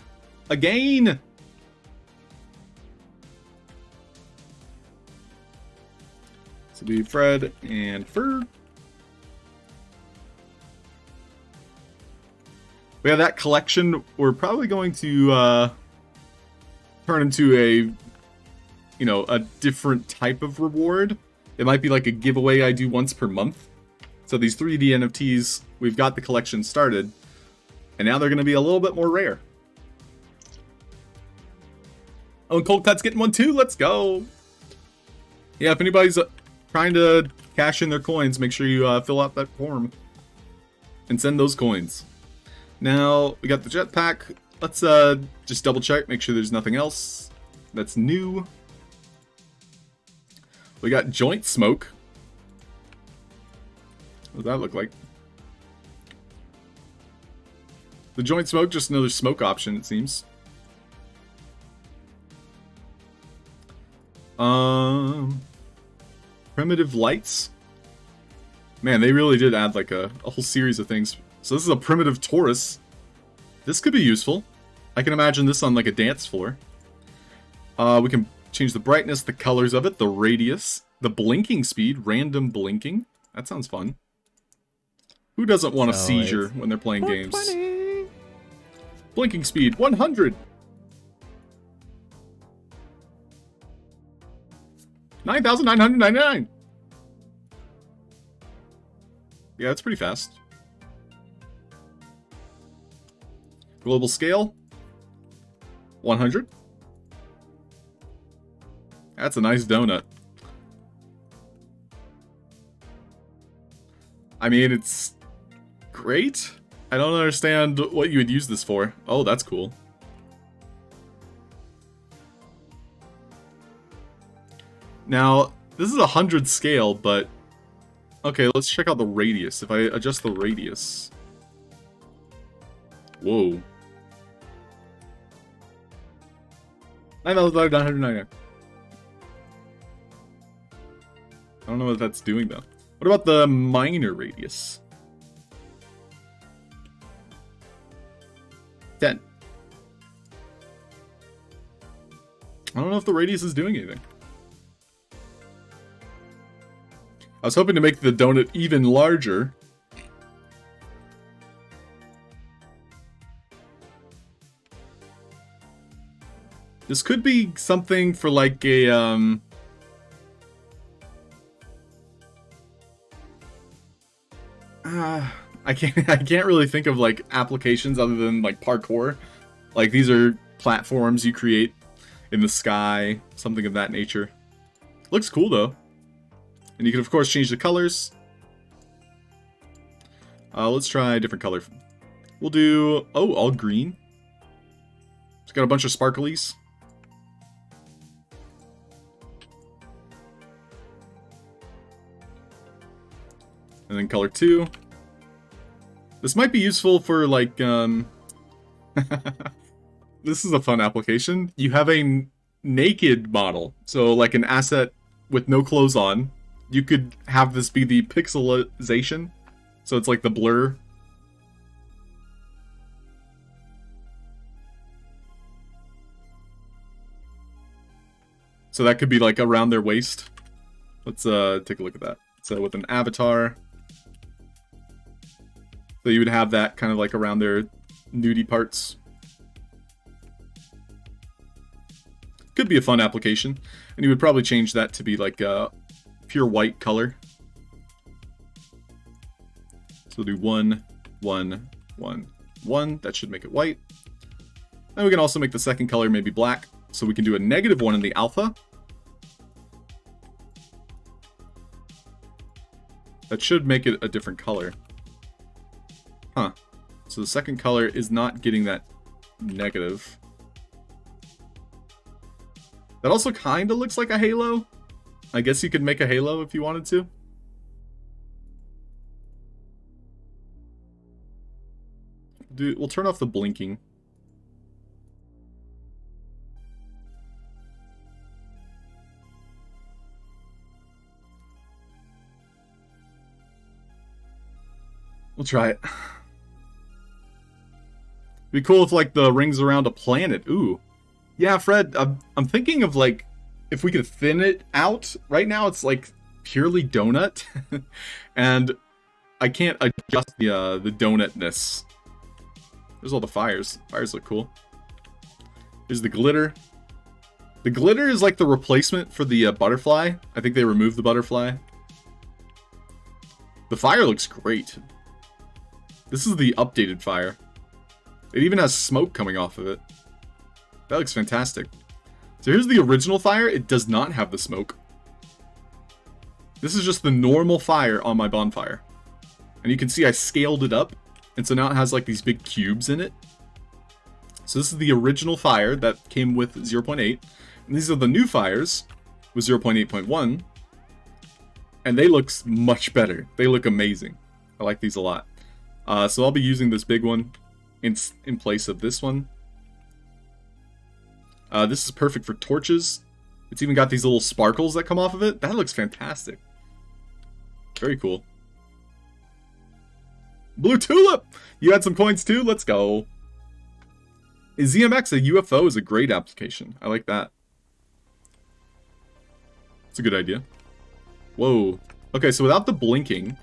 Again! So be Fred and Ferd. But yeah, that collection, we're probably going to turn into a, you know, a different type of reward. It might be like a giveaway I do once per month. So these 3D NFTs, we've got the collection started, and now they're going to be a little bit more rare. Oh, and Cold Cut's getting one too. Let's go. Yeah, if anybody's trying to cash in their coins, make sure you fill out that form and send those coins. Now, we got the jetpack. Let's just double check, make sure there's nothing else that's new. We got joint smoke. What does that look like? The joint smoke, just another smoke option, it seems. Primitive lights. Man, they really did add like a whole series of things. So this is a primitive Taurus. This could be useful. I can imagine this on like a dance floor. We can change the brightness, the colors of it, the radius, the blinking speed, random blinking. That sounds fun. Who doesn't want a seizure when they're playing games? Blinking speed, 100! 9,999! Yeah, that's pretty fast. Global scale, 100. That's a nice donut. I mean, it's great. I don't understand what you would use this for. Oh, that's cool. Now, this is 100 scale, but... Okay, let's check out the radius. If I adjust the radius... Whoa. 9,999. I don't know what that's doing, though. What about the minor radius? 10. I don't know if the radius is doing anything. I was hoping to make the donut even larger. This could be something for like a, I can't really think of like applications other than like parkour. Like these are platforms you create in the sky, something of that nature. Looks cool though. And you can of course change the colors. Let's try a different color. We'll do, oh, all green. It's got a bunch of sparklies. And then color 2. This might be useful for like, this is a fun application. You have a naked model. So like an asset with no clothes on. You could have this be the pixelization. So it's like the blur. So that could be like around their waist. Let's take a look at that. So with an avatar. So you would have that kind of like around their nudie parts. Could be a fun application. And you would probably change that to be like a pure white color. So we'll do 1, 1, 1, 0.1. That should make it white. And we can also make the second color maybe black. So we can do a -1 in the alpha. That should make it a different color. Huh. So the second color is not getting that negative. That also kind of looks like a halo. I guess you could make a halo if you wanted to. We'll turn off the blinking. We'll try it. Be cool if, like, the rings around a planet. Ooh. Yeah, Fred, I'm thinking of, like, if we could thin it out. Right now it's, like, purely donut. And I can't adjust the donutness. There's all the fires. Fires look cool. There's the glitter. The glitter is, like, the replacement for the butterfly. I think they removed the butterfly. The fire looks great. This is the updated fire. It even has smoke coming off of it. That looks fantastic. So here's the original fire. It does not have the smoke. This is just the normal fire on my bonfire. And you can see I scaled it up. And so now it has like these big cubes in it. So this is the original fire that came with 0.8. And these are the new fires with 0.8.1. And they look much better. They look amazing. I like these a lot. So I'll be using this big one in place of this one. This is perfect for torches. It's even got these little sparkles that come off of it. That looks fantastic. Very cool. Blue Tulip! You had some coins too? Let's go. Is ZMX a UFO is a great application. I like that. It's a good idea. Whoa. Okay, so without the blinking,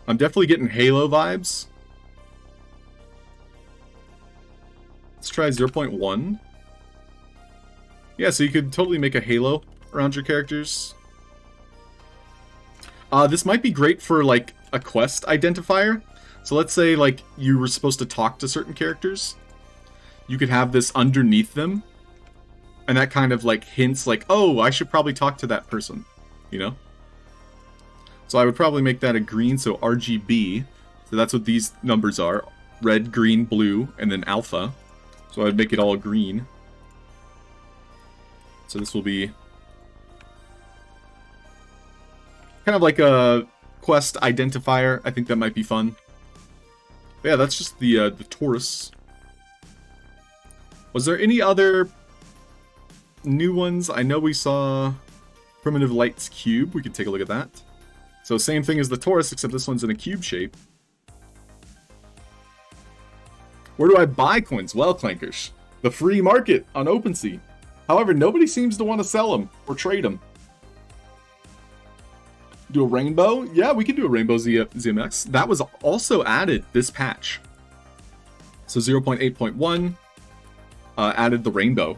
I'm definitely getting Halo vibes. Let's try 0.1. Yeah, so you could totally make a halo around your characters. This might be great for, like, a quest identifier. So let's say, like, you were supposed to talk to certain characters. You could have this underneath them. And that kind of, like, hints, like, oh, I should probably talk to that person. You know? So I would probably make that a green, so RGB. So that's what these numbers are. Red, green, blue, and then alpha. So I'd make it all green. So this will be kind of like a quest identifier. I think that might be fun. But yeah, that's just the Taurus. Was there any other new ones? I know we saw Primitive Lights Cube. We could take a look at that. So same thing as the Taurus, except this one's in a cube shape. Where do I buy coins? Well, Clankers, the free market on OpenSea. However, nobody seems to want to sell them or trade them. Do a rainbow? Yeah, we can do a rainbow ZMX. That was also added this patch. So 0.8.1 added the rainbow.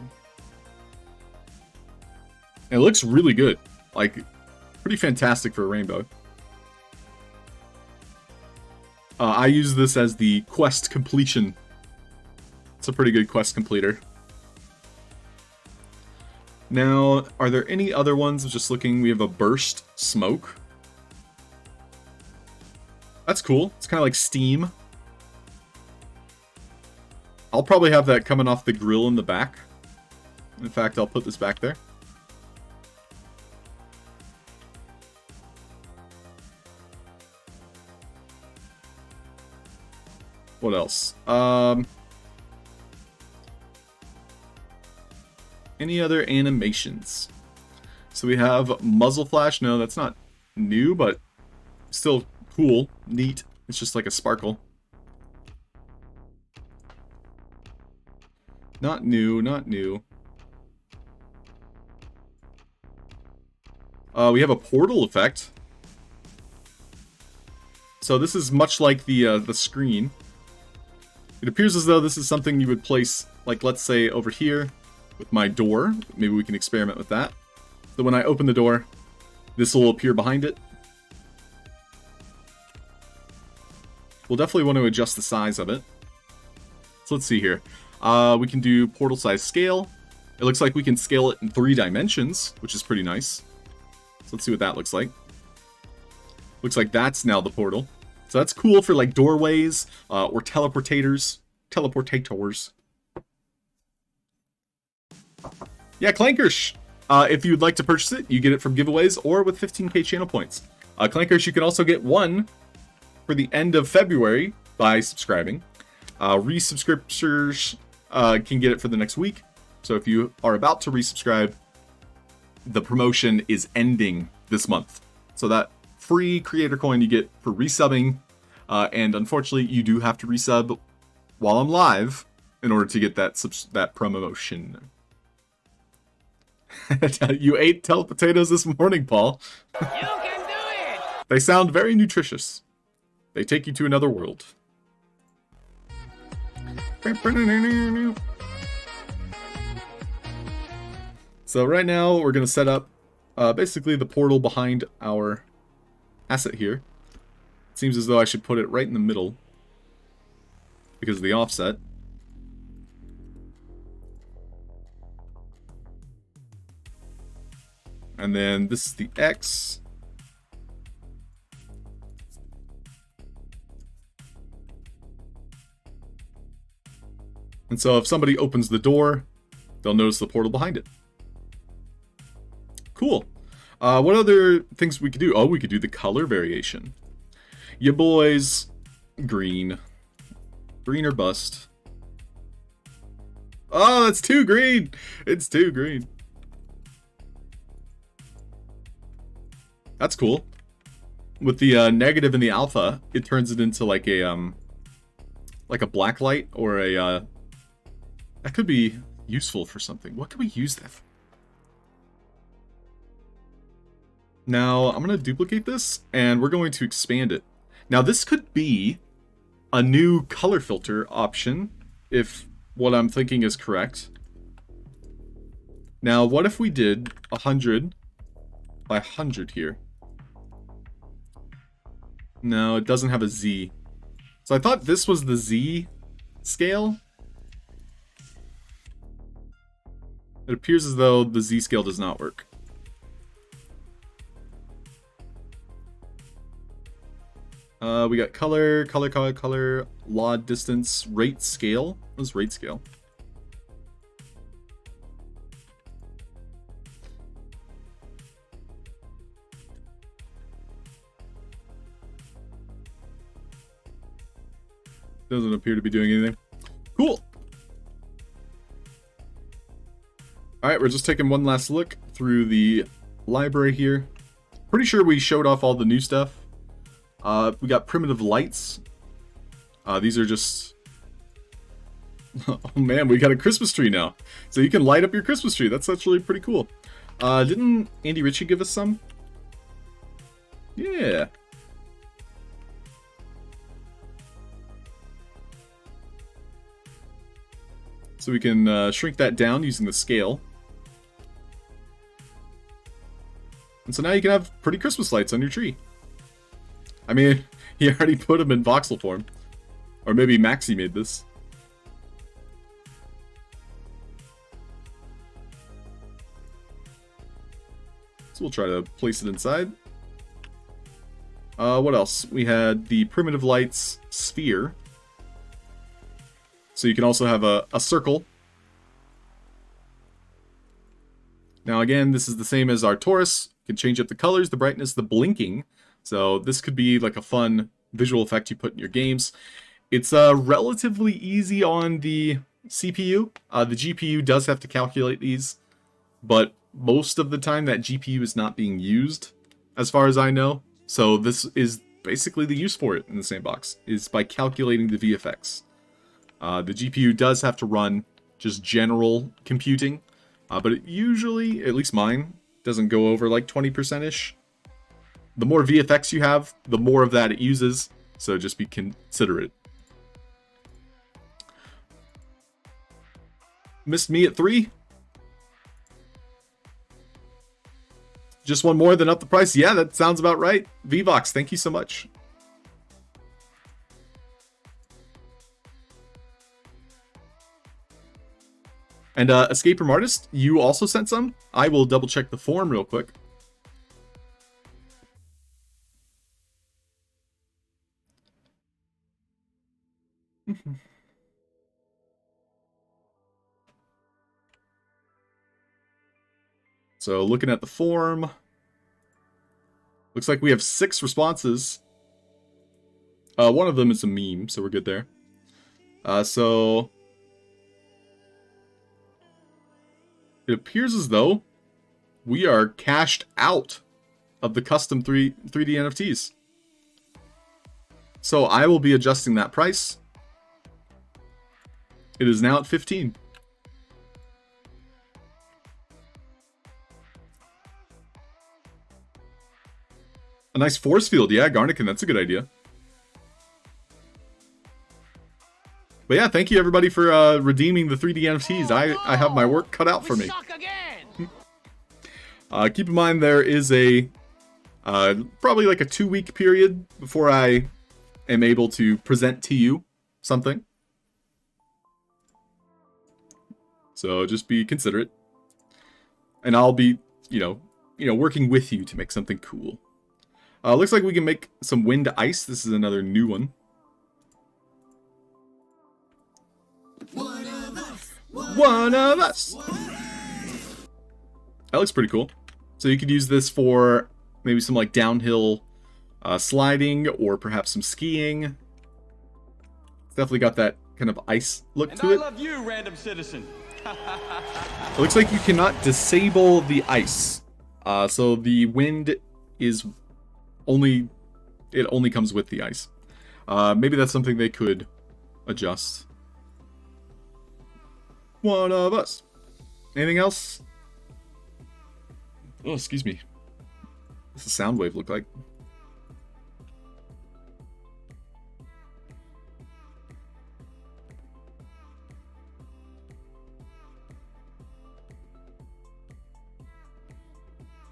And it looks really good. Like, pretty fantastic for a rainbow. I use this as the quest completion. It's a pretty good quest completer. Now, are there any other ones? Just looking, we have a burst smoke. That's cool. It's kind of like steam. I'll probably have that coming off the grill in the back. In fact, I'll put this back there. What else? Any other animations? So we have muzzle flash. No, that's not new, but still cool, neat. It's just like a sparkle. Not new, not new. We have a portal effect. So this is much like the screen. It appears as though this is something you would place, like, let's say over here with my door. Maybe we can experiment with that. So when I open the door, this will appear behind it. we'll definitely want to adjust the size of it. So let's see here. We can do portal size scale. It looks like we can scale it in 3 dimensions, which is pretty nice. So let's see what that looks like. Looks like that's now the portal. So that's cool for like doorways or teleportators. Yeah, Clankers. If you'd like to purchase it, you get it from giveaways or with 15k channel points. Clankers, you can also get one for the end of February by subscribing. Resubscribers can get it for the next week. So if you are about to resubscribe, the promotion is ending this month. So that free creator coin you get for resubbing, and unfortunately you do have to resub while I'm live in order to get that promotion. You ate potatoes this morning, Paul. You can do it! They sound very nutritious. They take you to another world. So right now we're going to set up basically the portal behind our asset here. It seems as though I should put it right in the middle because of the offset. And then this is the X. And so if somebody opens the door, they'll notice the portal behind it. Cool. What other things we could do? Oh, we could do the color variation. Ya boys, green. Green or bust. Oh, that's too green. It's too green. That's cool. With the negative in the alpha, it turns it into like a black light or a that could be useful for something. What could we use that for? Now, I'm going to duplicate this, and we're going to expand it. Now, this could be a new color filter option, if what I'm thinking is correct. Now, what if we did 100 by 100 here? No, it doesn't have a Z. So I thought this was the Z scale. It appears as though the Z scale does not work. We got color, LOD distance, rate scale. What's rate scale? Doesn't appear to be doing anything. Cool. Alright, we're just taking one last look through the library here. Pretty sure we showed off all the new stuff. We got primitive lights. These are just... Oh man, we got a Christmas tree now. So you can light up your Christmas tree. That's actually pretty cool. Didn't Andy Ritchie give us some? Yeah. So we can shrink that down using the scale. And so now you can have pretty Christmas lights on your tree. I mean, he already put them in voxel form. Or maybe Maxi made this. So we'll try to place it inside. What else? We had the primitive lights sphere. So you can also have a circle. Now again, this is the same as our torus. You can change up the colors, the brightness, the blinking. So this could be like a fun visual effect you put in your games. It's relatively easy on the CPU. The GPU does have to calculate these, but most of the time that GPU is not being used, as far as I know. So this is basically the use for it in the sandbox, is by calculating the VFX. The GPU does have to run just general computing, but it usually, at least mine, doesn't go over like 20%-ish. The more VFX you have, the more of that it uses, so just be considerate. Missed me at 3? Just one more, then up the price? Yeah, that sounds about right. VVox, thank you so much. And Escape from Artist, you also sent some? I will double check the form real quick. So looking at the form, looks like we have 6 responses. One of them is a meme, so we're good there. So it appears as though we are cashed out of the custom 3D NFTs. So I will be adjusting that price. It is now at 15. A nice force field. Yeah, Garnican, that's a good idea. But yeah, thank you everybody for redeeming the 3D NFTs. I have my work cut out for me. Keep in mind there is a probably like a 2-week period before I am able to present to you something. So just be considerate. And I'll be, you know, working with you to make something cool. Looks like we can make some wind ice. This is another new one. One of us. That looks pretty cool. So you could use this for maybe some like downhill sliding or perhaps some skiing. It's definitely got that kind of ice look to it. I love you, random citizen. It looks like you cannot disable the ice. So the wind is only comes with the ice. Maybe that's something they could adjust. One of us. Anything else? Oh, excuse me. What's the sound wave look like?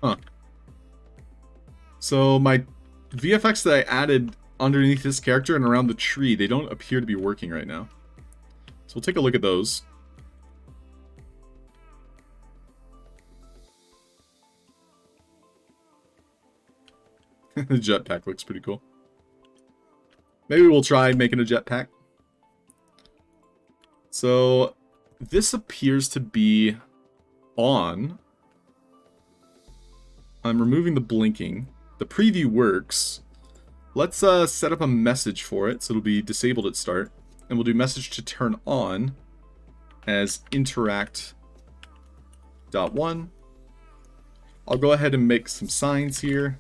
Huh. So my VFX that I added underneath this character and around the tree, they don't appear to be working right now. So we'll take a look at those. The jetpack looks pretty cool. Maybe we'll try making a jetpack. So this appears to be on. I'm removing the blinking. The preview works. Let's set up a message for it, so it'll be disabled at start. And we'll do message to turn on as interact.1. I'll go ahead and make some signs here.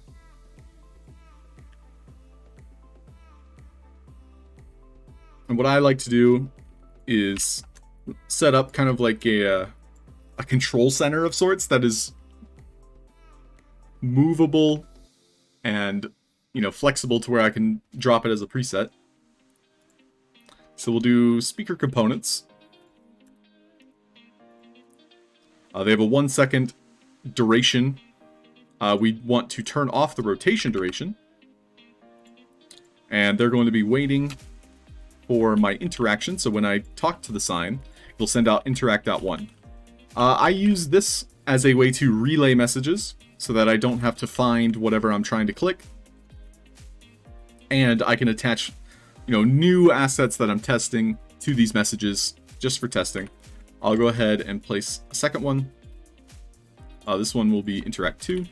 And what I like to do is set up kind of like a control center of sorts that is movable and, you know, flexible to where I can drop it as a preset. So we'll do speaker components. They have a 1 second duration. We want to turn off the rotation duration. And they're going to be waiting for my interaction. So when I talk to the sign, it'll send out interact.1. I use this as a way to relay messages so that I don't have to find whatever I'm trying to click. And I can attach, you know, new assets that I'm testing to these messages just for testing. I'll go ahead and place a second one. This one will be interact 2.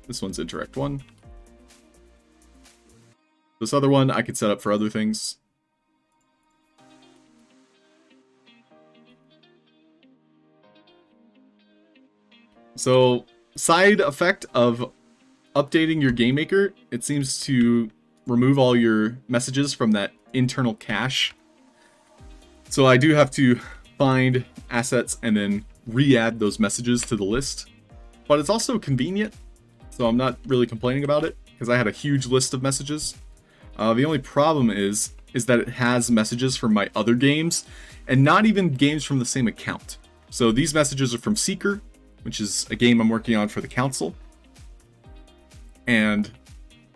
This one's interact 1. This other one I could set up for other things. So, side effect of updating your game maker, it seems to remove all your messages from that internal cache. So I do have to find assets and then re-add those messages to the list. But it's also convenient, so I'm not really complaining about it, because I had a huge list of messages. The only problem is that it has messages from my other games, and not even games from the same account. So these messages are from Seeker, which is a game I'm working on for the council. And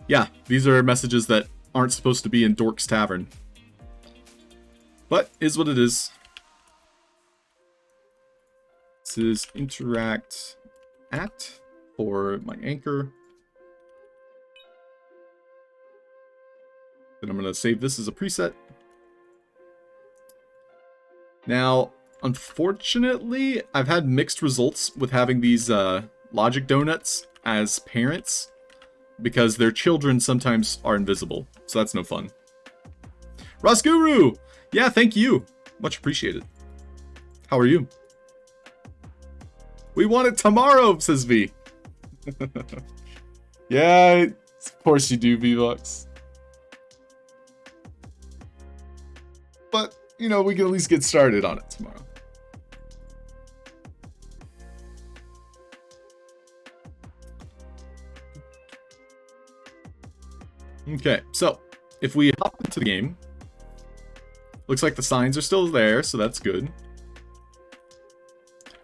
yeah, these are messages that aren't supposed to be in Dork's Tavern. But is what it is. This is interact at for my anchor. Then I'm going to save this as a preset. Now, unfortunately, I've had mixed results with having these logic donuts as parents because their children sometimes are invisible. So that's no fun. Rasguru! Yeah, thank you. Much appreciated. How are you? We want it tomorrow, says V. Yeah, of course you do, V-Bucks. But, you know, we can at least get started on it tomorrow. Okay, so if we hop into the game, looks like the signs are still there, so that's good.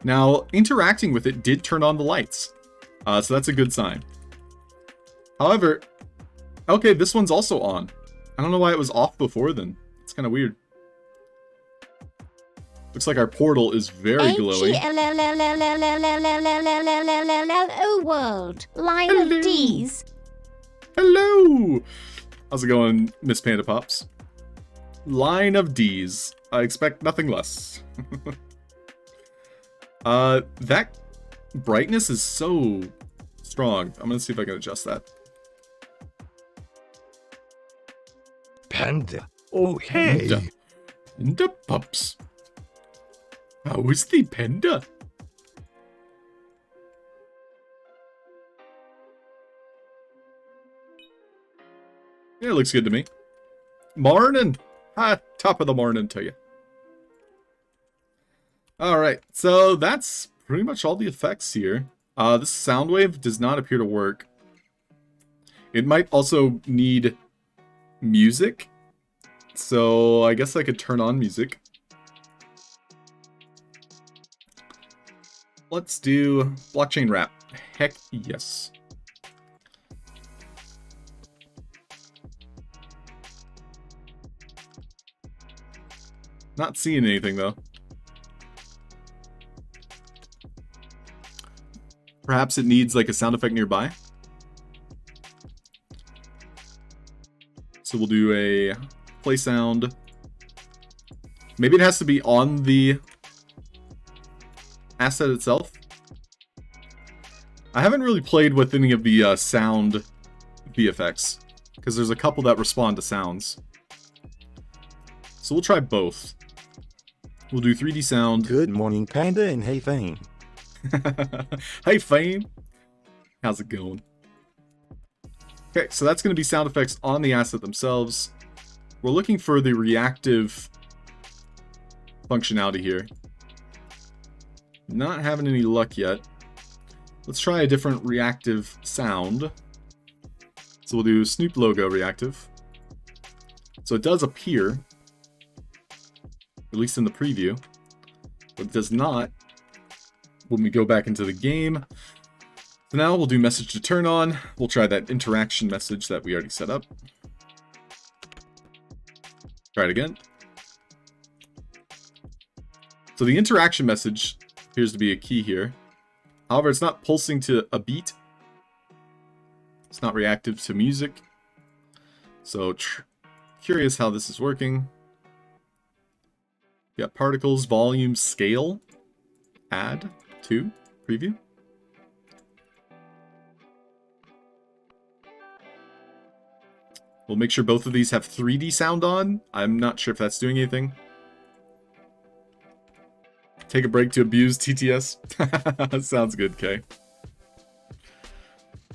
Now, interacting with it did turn on the lights, so that's a good sign. However, okay, this one's also on. I don't know why it was off before then. It's kind of weird. Looks like our portal is very glowy. Oh, world. Line of D's. Hello! How's it going, Miss Panda Pops? Line of D's. I expect nothing less. That brightness is so strong. I'm gonna see if I can adjust that. Panda. Oh, hey. Panda Pups. How is the panda? Yeah, it looks good to me. Morning! Hi, top of the morning to you. Alright, so that's pretty much all the effects here. This sound wave does not appear to work. It might also need music. So I guess I could turn on music. Let's do blockchain rap. Heck yes. Not seeing anything though. Perhaps it needs like a sound effect nearby. So we'll do a play sound. Maybe it has to be on the asset itself. I haven't really played with any of the sound VFX because there's a couple that respond to sounds. So we'll try both. We'll do 3D sound. Good morning, Panda, and hey, Fame. Hey, Fame. How's it going? Okay, so that's going to be sound effects on the asset themselves. We're looking for the reactive functionality here. Not having any luck yet. Let's try a different reactive sound. So we'll do Snoop logo reactive. So it does appear, at least in the preview, but it does not when we go back into the game. So now we'll do message to turn on. We'll try that interaction message that we already set up. Try it again. So the interaction message appears to be a key here. However, it's not pulsing to a beat. It's not reactive to music. So curious how this is working. You got particles, volume, scale. Add to preview. We'll make sure both of these have 3D sound on. I'm not sure if that's doing anything. Take a break to abuse TTS. Sounds good, Kay.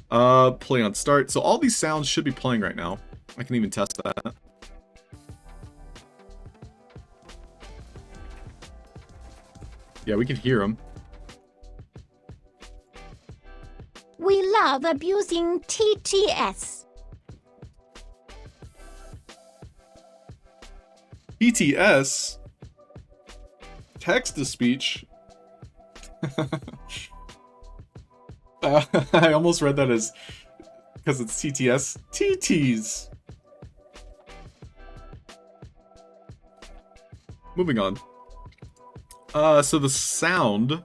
Play on start. So all these sounds should be playing right now. I can even test that. Yeah, we can hear them. We love abusing TTS. TTS? Text-to-speech? I almost read that as, because it's TTS, TTs. Moving on. So the sound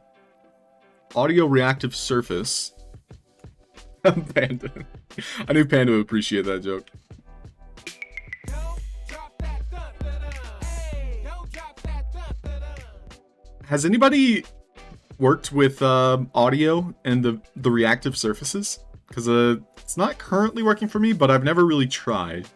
audio reactive surface. Panda. I knew Panda would appreciate that joke. Has anybody worked with audio and the reactive surfaces? Because it's not currently working for me, but I've never really tried.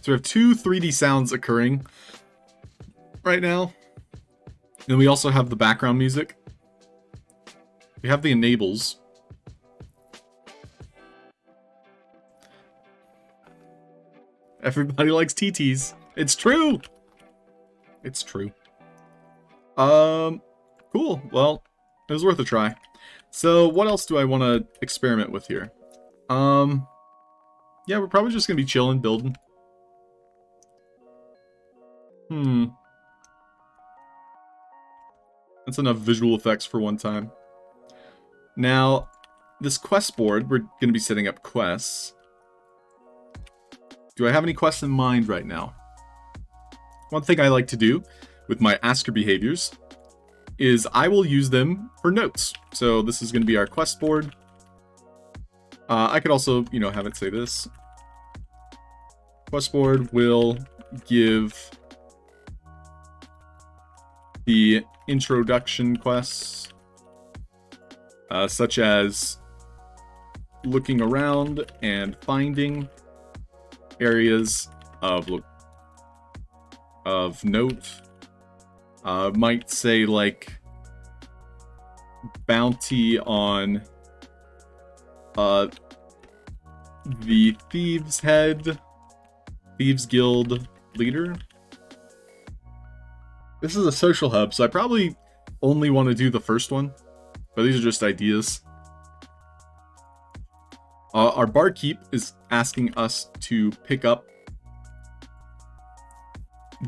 So we have two 3D sounds occurring right now. Then we also have the background music. We have the enables. Everybody likes TTs. It's true. It's true. Cool. Well, it was worth a try. So what else do I want to experiment with here? Yeah, we're probably just gonna be chilling, building. That's enough visual effects for one time. Now, this quest board, we're gonna be setting up quests. Do I have any quests in mind right now? One thing I like to do with my Asker behaviors is I will use them for notes. So this is going to be our quest board. I could also, you know, have it say this. Quest board will give the introduction quests, such as looking around and finding areas of note. Might say like bounty on the Thieves Guild leader. This is a social hub, so I probably only want to do the first one, but these are just ideas. Our barkeep is asking us to pick up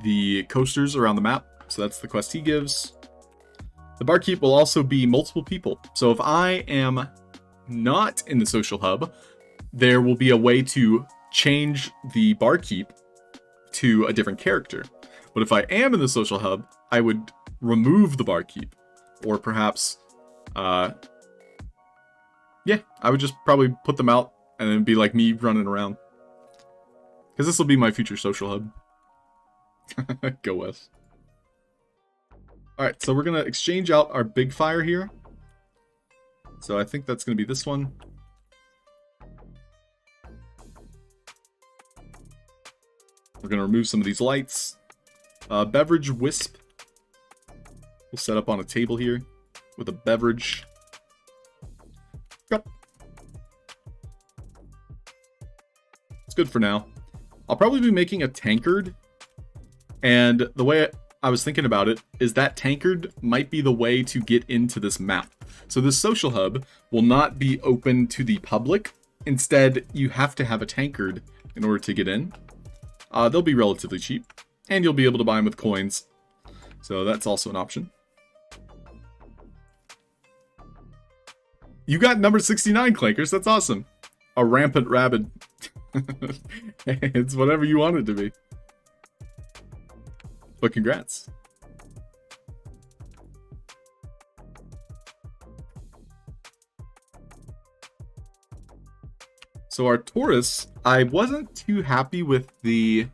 the coasters around the map, so that's the quest he gives. The barkeep will also be multiple people, so if I am not in the social hub, there will be a way to change the barkeep to a different character. But if I am in the social hub, I would remove the barkeep, or perhaps yeah, I would just probably put them out and then be like me running around. Because this will be my future social hub. Go West. Alright, so we're going to exchange out our big fire here. So I think that's going to be this one. We're going to remove some of these lights. Beverage wisp. We'll set up on a table here with a beverage. Yep. It's good for now. I'll probably be making a tankard. And the way I was thinking about it is that tankard might be the way to get into this map. So this social hub will not be open to the public. Instead, you have to have a tankard in order to get in. They'll be relatively cheap. And you'll be able to buy them with coins. So that's also an option. You got number 69, Clankers. That's awesome. A rampant rabbit. It's whatever you want it to be. But congrats. So our Taurus, I wasn't too happy with the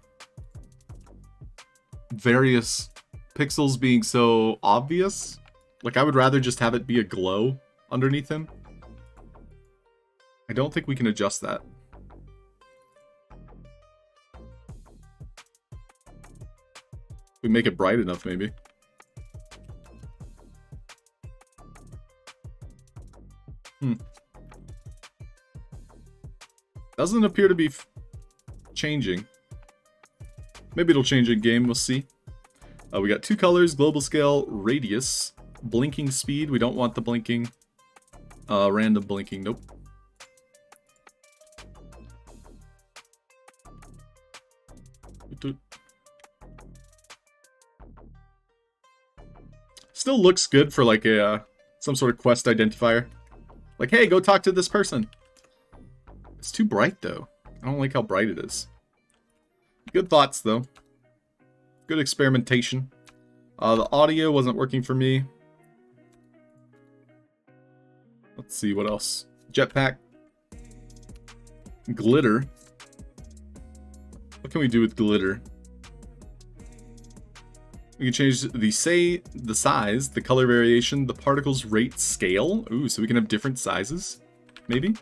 various pixels being so obvious. Like, I would rather just have it be a glow underneath him. I don't think we can adjust that. We make it bright enough, maybe. Doesn't appear to be changing. Maybe it'll change in game, we'll see. We got two colors, global scale, radius, blinking speed. We don't want the blinking. Random blinking, nope. Still looks good for like a some sort of quest identifier. Like, hey, go talk to this person. It's too bright though. I don't like how bright it is. Good thoughts, though. Good experimentation. The audio wasn't working for me. Let's see, what else? Jetpack. Glitter. What can we do with glitter? We can change the size, the color variation, the particles rate scale. Ooh, so we can have different sizes, maybe?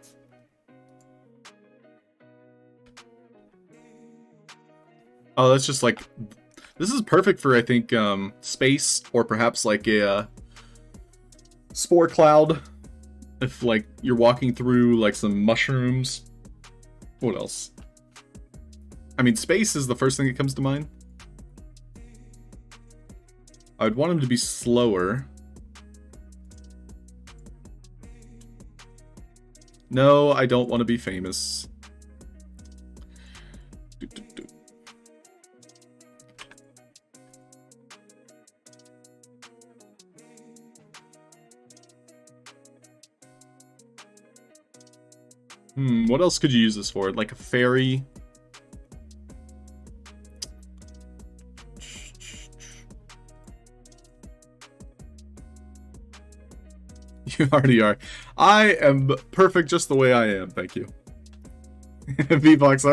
Oh, that's just like... This is perfect for, I think, space, or perhaps like a spore cloud. If, like, you're walking through, like, some mushrooms. What else? I mean, space is the first thing that comes to mind. I'd want him to be slower. No, I don't want to be famous. What else could you use this for? Like a fairy? You already are. I am perfect just the way I am, thank you. V-Box.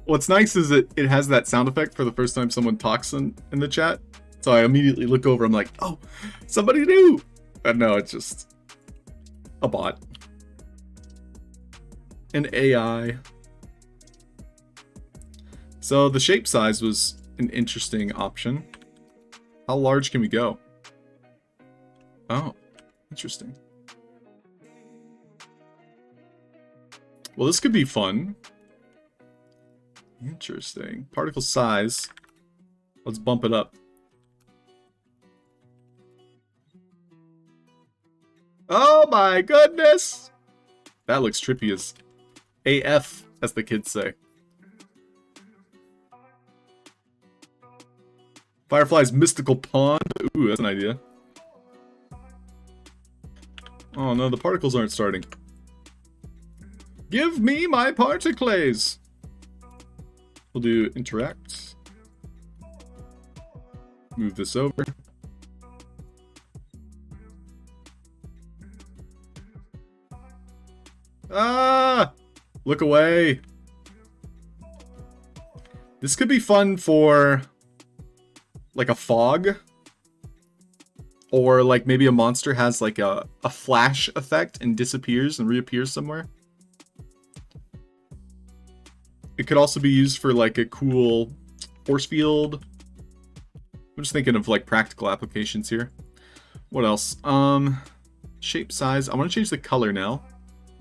What's nice is that it has that sound effect for the first time someone talks in the chat. So I immediately look over, I'm like, oh, somebody new! But no, it's just a bot. An AI. So the shape size was an interesting option. How large can we go? Oh, interesting. Well, this could be fun. Interesting. Particle size. Let's bump it up. Oh my goodness! That looks trippy as AF, as the kids say. Firefly's mystical pond. Ooh, that's an idea. Oh no, the particles aren't starting. Give me my particles! We'll do interact. Move this over. Ah! Look away. This could be fun for like a fog. Or like maybe a monster has like a flash effect and disappears and reappears somewhere. It could also be used for like a cool force field. I'm just thinking of like practical applications here. What else? Shape size. I want to change the color now.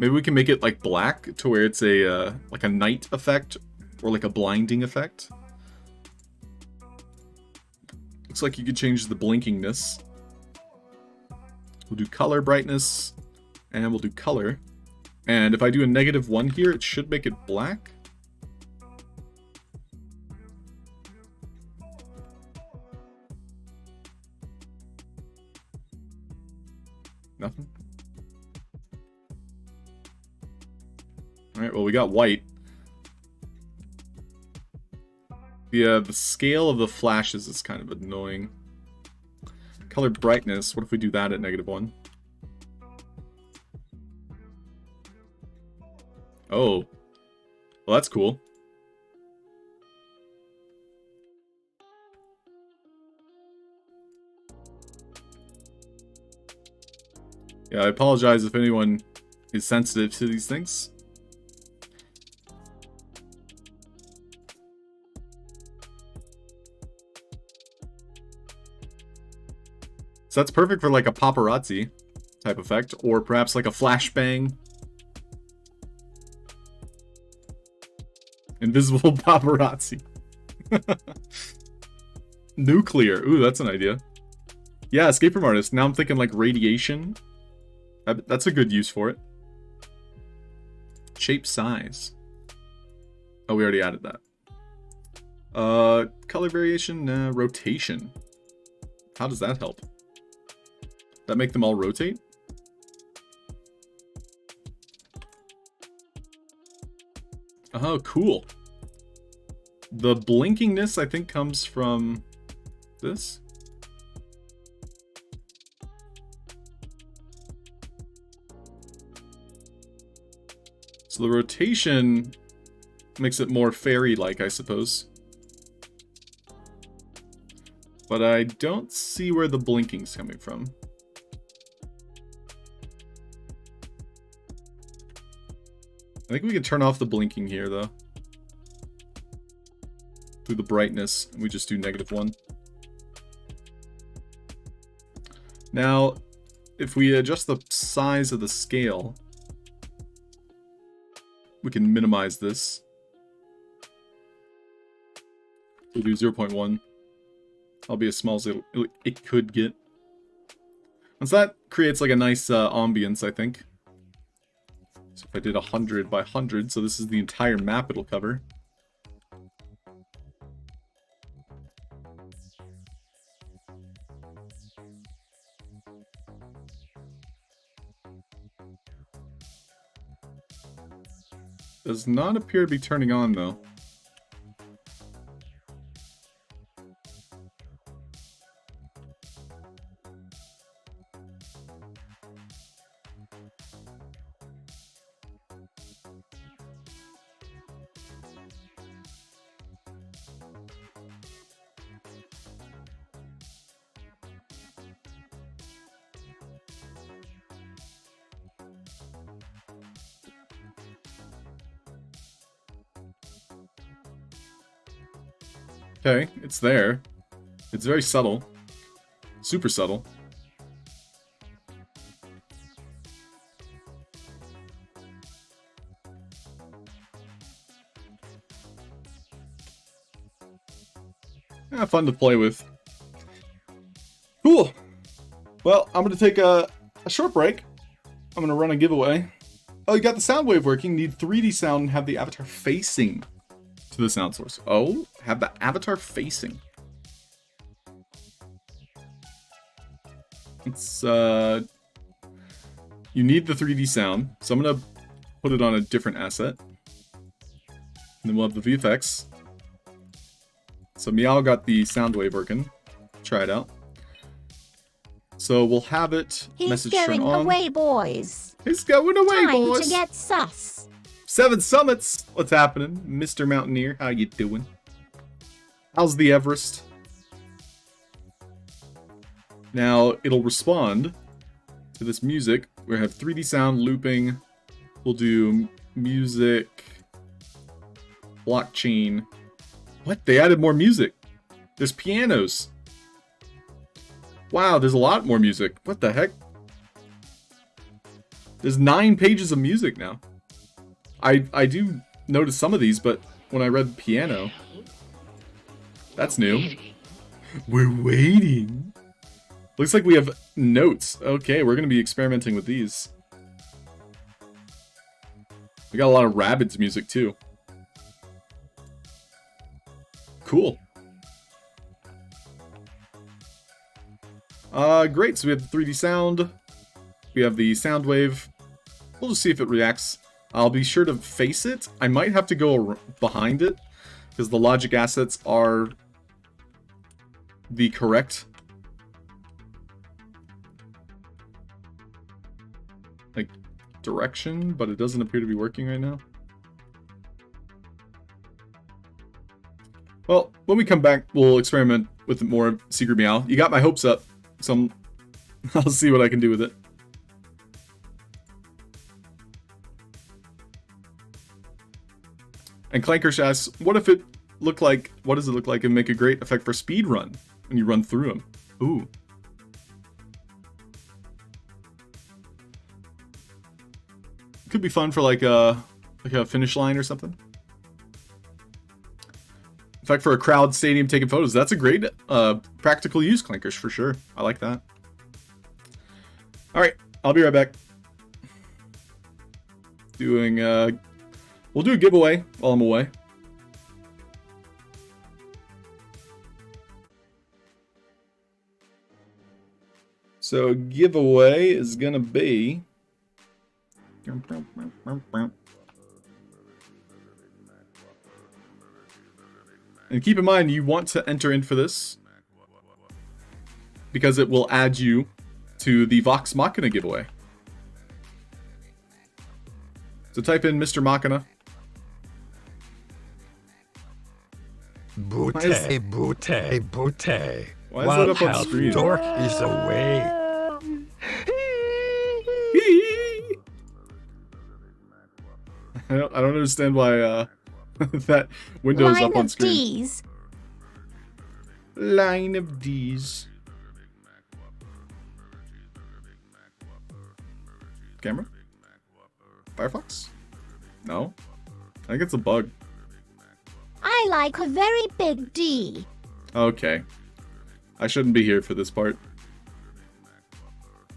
Maybe we can make it like black to where it's a like a night effect or like a blinding effect. Looks like you could change the blinkingness. We'll do color brightness and we'll do color. And if I do a -1 here, it should make it black. Nothing. Alright, well we got white. The scale of the flashes is kind of annoying. Color brightness, what if we do that at -1? Oh. Well, that's cool. Yeah, I apologize if anyone is sensitive to these things. So that's perfect for like a paparazzi type effect, or perhaps like a flashbang. Invisible paparazzi. Nuclear. Ooh, that's an idea. Yeah, escape room artist. Now I'm thinking like radiation. That's a good use for it. Shape size. Oh, we already added that. Color variation, rotation. How does that help? That make them all rotate? Oh, cool. The blinkingness, I think, comes from this. So the rotation makes it more fairy-like, I suppose. But I don't see where the blinking's coming from. I think we can turn off the blinking here, though. Through the brightness, we just do -1. Now, if we adjust the size of the scale, we can minimize this. We'll do 0.1. That'll be as small as it could get. And so that creates like a nice ambience, I think. So if I did 100 by 100, so this is the entire map it'll cover. Does not appear to be turning on, though. Okay, it's there. It's very subtle. Super subtle. Yeah, fun to play with. Cool. Well, I'm going to take a short break. I'm going to run a giveaway. Oh, you got the sound wave working. Need 3D sound and have the avatar facing to the sound source. Oh, have the avatar facing. It's, you need the 3D sound. So I'm going to put it on a different asset. And then we'll have the VFX. So Meow got the sound wave working. Try it out. So we'll have it. He's message turn going on. away, boys. He's going away, Time boys. to get sus. 7 summits. What's happening, Mr. Mountaineer? How you doing? How's the Everest? Now it'll respond to this music. We have 3D sound looping. We'll do music, blockchain. What? They added more music. There's pianos. Wow, there's a lot more music. What the heck? There's 9 pages of music now. I do notice some of these, but when I read piano, that's new. We're waiting. Looks like we have notes. Okay, we're going to be experimenting with these. We got a lot of Rabbids music too. Cool. Great, so we have the 3D sound. We have the sound wave. We'll just see if it reacts. I'll be sure to face it. I might have to go behind it, because the logic assets are the correct like direction, but it doesn't appear to be working right now. Well, when we come back, we'll experiment with more Secret Meow. You got my hopes up, so I'll see what I can do with it. And Clankersh asks, what does it look like and make a great effect for speed run when you run through them? Ooh. Could be fun for like a finish line or something. In fact, for a crowd stadium taking photos, that's a great practical use, Clankersh, for sure. I like that. All right, I'll be right back. We'll do a giveaway while I'm away. So giveaway is gonna be And keep in mind, you want to enter in for this because it will add you to the Vox Machina giveaway. So type in Mr. Machina. Booty, booty, booty. Why is While that up on screen? Halfd0rk is away. I don't understand why that window is Line up on of screen. D's. Line of D's. Camera? Firefox? No. I think it's a bug. I like a very big D. Okay. I shouldn't be here for this part.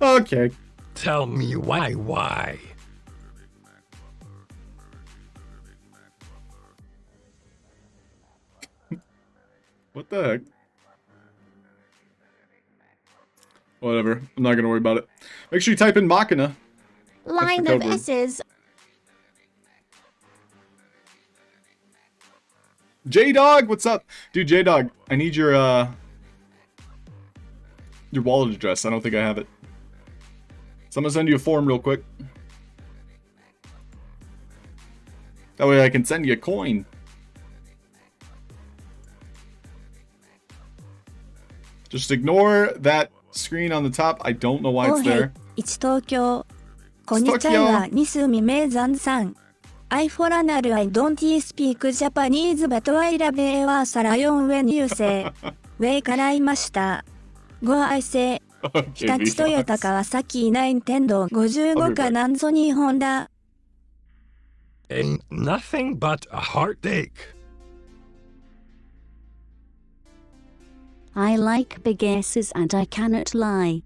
Okay. Tell me why? What the heck? Whatever. I'm not gonna worry about it. Make sure you type in Machina. Line the of code word. S's. J-Dog, what's up? Dude, J-Dog, I need your wallet address. I don't think I have it. So I'm gonna send you a form real quick. That way I can send you a coin. Just ignore that screen on the top. I don't know why it's there. 一東京。こんにちは、ニスミメイザンさん。I for another I don't speak Japanese but I love ever サラヨン when you say ウェイからいました。ご愛せ。日立トヨタ川崎ナテンド55かなんぞ日本だ。Ain't nothing but a heartache. I like big S's and I cannot lie.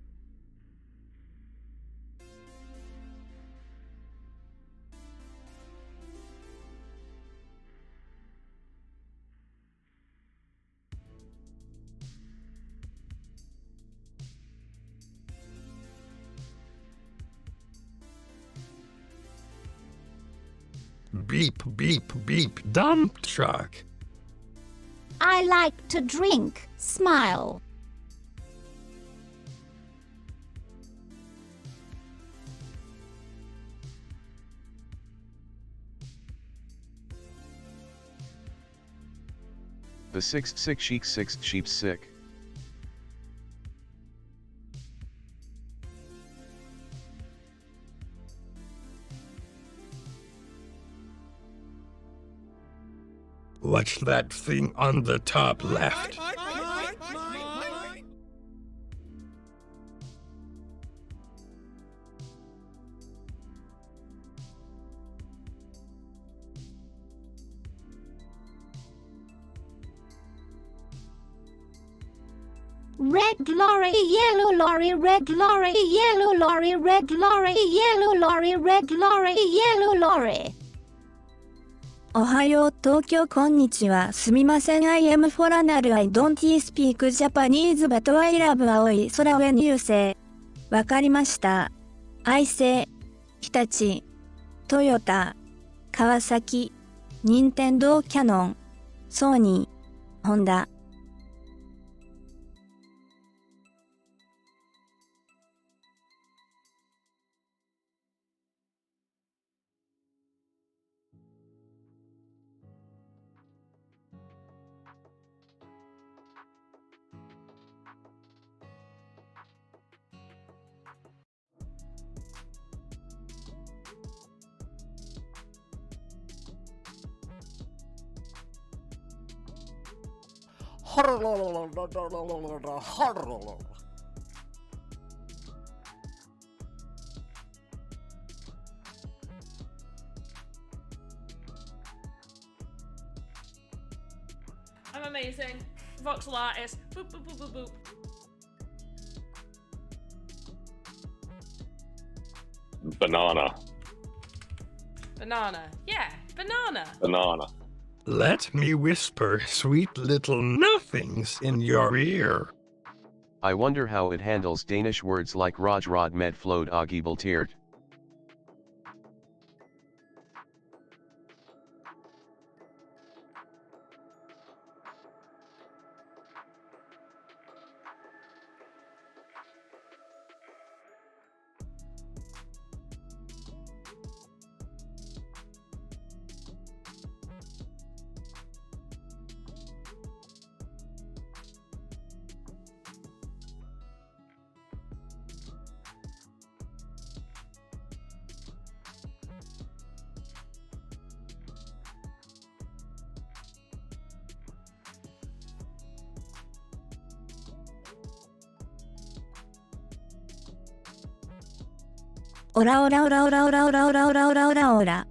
Beep, beep, beep, dump truck. I like to drink. Smile. The 6 sheep 6 sheep sick. What's that thing on the top left? Red lorry, yellow lorry, red lorry, yellow lorry, red lorry, yellow lorry, red lorry, yellow lorry. おはよう、東京こんにちは。すみません。I am for another I don't speak Japanese but I love 青い空 when you say わかりました。I say 日立、トヨタ、川崎、任天堂キャノン、ソニー、ホンダ。I'm amazing. Voxel artist. Boop, boop, boop, boop, boop. Banana. Banana. Yeah, banana. Banana. Let me whisper sweet little nothings in your ear. I wonder how it handles Danish words like Raj Rod Med Flod Agibeltiert. オラオラオラオラオラオラオラオラオラオラオラ。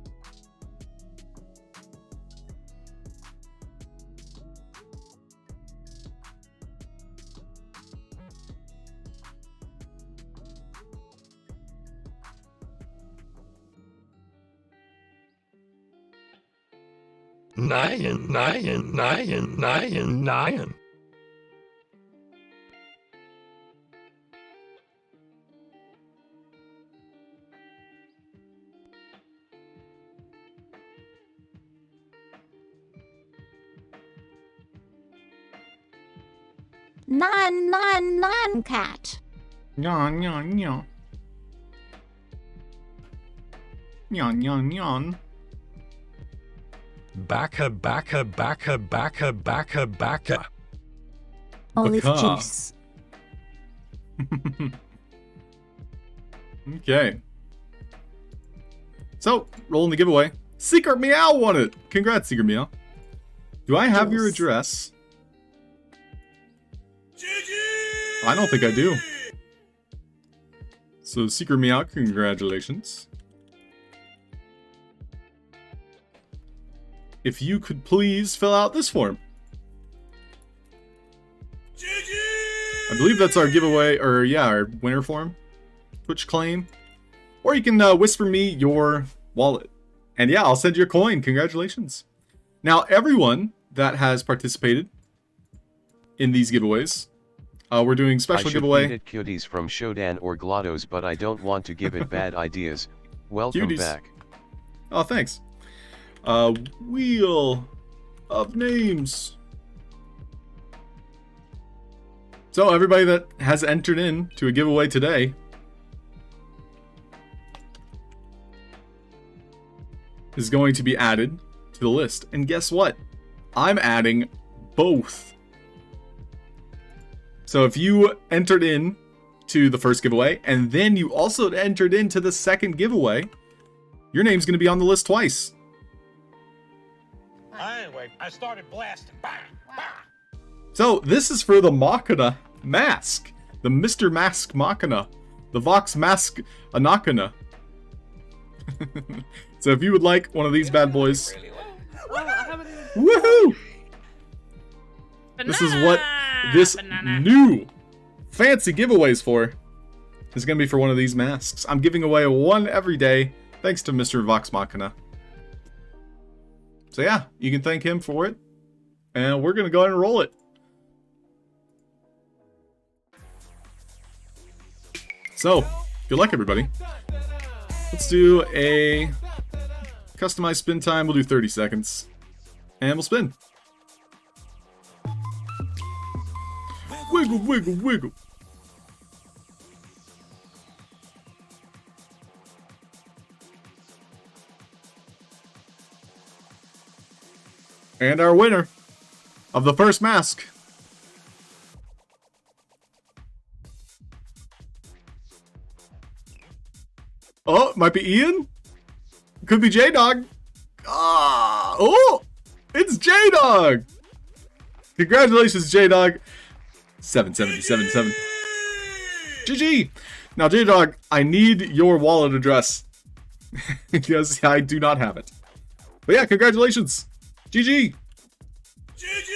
Nyan, nyan, nyan, nyan, nyan. Non cat. Nyan, nyan, nyan. Nyan, nyan, nyan. Baka, baka, baka, baka, baka, baka. Olive Baka. juice. Okay. So, rolling the giveaway. Secret Meow won it! Congrats, Secret Meow. Do I have your address? I don't think I do. So, Secret Meow, congratulations. If you could please fill out this form. I believe that's our giveaway, or yeah, our winner form. Twitch claim. Or you can whisper me your wallet. And yeah, I'll send you a coin. Congratulations. Now, everyone that has participated in these giveaways, we're doing special giveaway. I should feed it cuties from Shodan or GLaDOS, but I don't want to give it bad ideas. Welcome Cuties. back. Oh, thanks. Wheel of names. So everybody that has entered in to a giveaway today is going to be added to the list. And guess what? I'm adding both. So if you entered in to the first giveaway and then you also entered into the second giveaway, your name's going to be on the list twice. Anyway, I started blasting. Bah, bah. So this is for the Machina mask. The Mr. Mask Machina. The Vox Mask Anakana. So if you would like one of these bad boys. Woohoo! This is what this new fancy giveaway's for. Is going to be for one of these masks. I'm giving away one every day thanks to Mr. Vox Machina. So yeah, you can thank him for it. And we're going to go ahead and roll it. So, good luck everybody. Let's do a customized spin time. We'll do 30 seconds. And we'll spin. Wiggle, wiggle, wiggle. And our winner of the first mask. Oh, it might be Ian. Could be J-Dog. Ah, oh, it's J-Dog. Congratulations, J-Dog. 7777. GG. Now, J-Dog, I need your wallet address. Because I do not have it. But yeah, congratulations. GG. GG.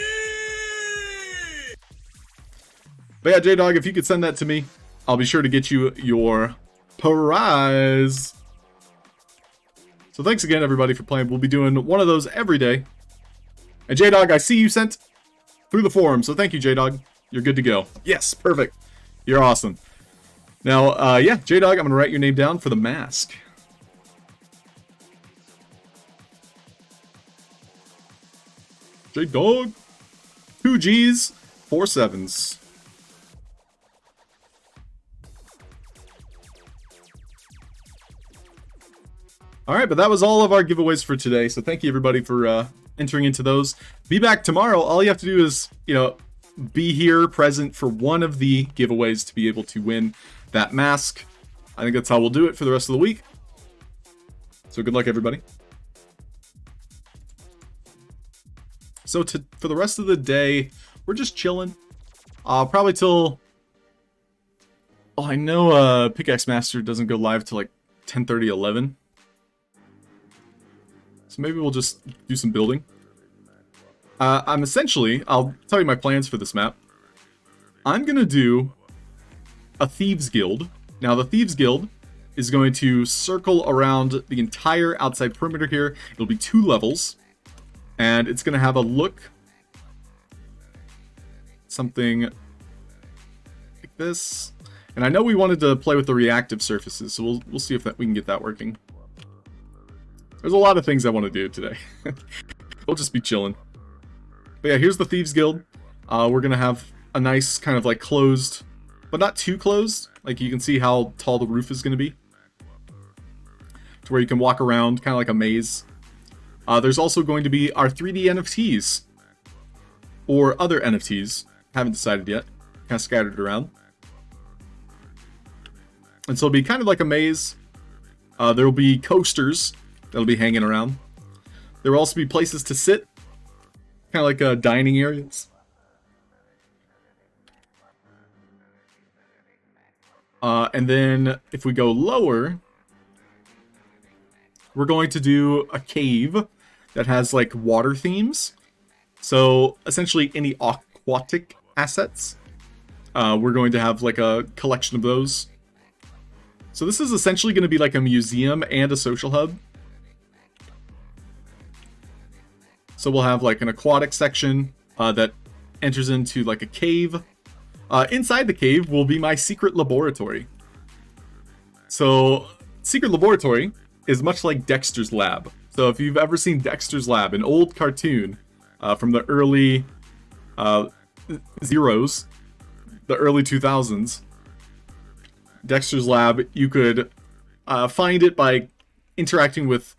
But yeah, J-Dog, if you could send that to me, I'll be sure to get you your prize. So thanks again, everybody, for playing. We'll be doing one of those every day. And J-Dog, I see you sent through the forum, so thank you, J-Dog. You're good to go. Yes, perfect. You're awesome. Now, yeah, J-Dog, I'm going to write your name down for the mask. J-Dog. 2 G's, 4 7s. Alright, but that was all of our giveaways for today, so thank you everybody for entering into those. Be back tomorrow. All you have to do is, be here present for one of the giveaways to be able to win that mask. I think that's how we'll do it for the rest of the week. So good luck, everybody. So for the rest of the day, we're just chilling. Probably till... Oh, I know Pickaxe Master doesn't go live till like 10:30, 11. So maybe we'll just do some building. I'm essentially, I'll tell you my plans for this map. I'm going to do a Thieves Guild. Now, the Thieves Guild is going to circle around the entire outside perimeter here. It'll be 2 levels. And it's going to have a look. Something like this. And I know we wanted to play with the reactive surfaces, so we'll see if we can get that working. There's a lot of things I want to do today. We'll just be chilling. But yeah, here's the Thieves Guild. We're going to have a nice kind of like closed, but not too closed. Like you can see how tall the roof is going to be. To where you can walk around kind of like a maze. There's also going to be our 3D NFTs. Or other NFTs. Haven't decided yet. Kind of scattered around. And so it'll be kind of like a maze. There will be coasters that'll be hanging around. There will also be places to sit. Kind of like dining areas. And then if we go lower, we're going to do a cave that has like water themes. So essentially any aquatic assets, we're going to have like a collection of those. So this is essentially going to be like a museum and a social hub. So we'll have like an aquatic section that enters into like a cave. Inside the cave will be my secret laboratory. So secret laboratory is much like Dexter's Lab. So if you've ever seen Dexter's Lab, an old cartoon from the early zeros, the early 2000s, Dexter's Lab, you could find it by interacting with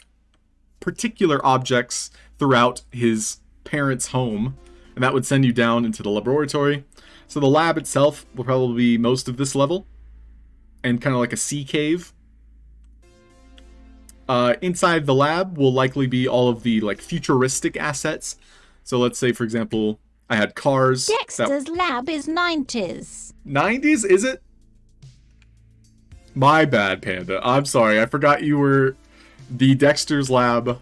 particular objects throughout his parents' home, and that would send you down into the laboratory. So the lab itself will probably be most of this level, and kind of like a sea cave. Inside the lab will likely be all of the like futuristic assets. So let's say, for example, I had cars. Dexter's lab is 90s. 90s, is it? My bad, Panda. I'm sorry. I forgot you were the Dexter's Lab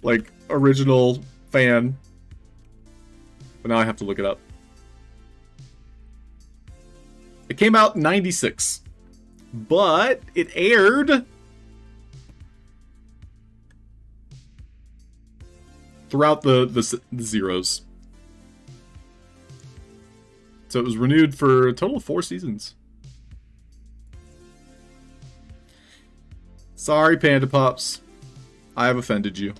like original fan. But now I have to look it up. It came out in 96. But it aired throughout the zeros. So it was renewed for a total of 4 seasons. Sorry, Panda Pops. I have offended you.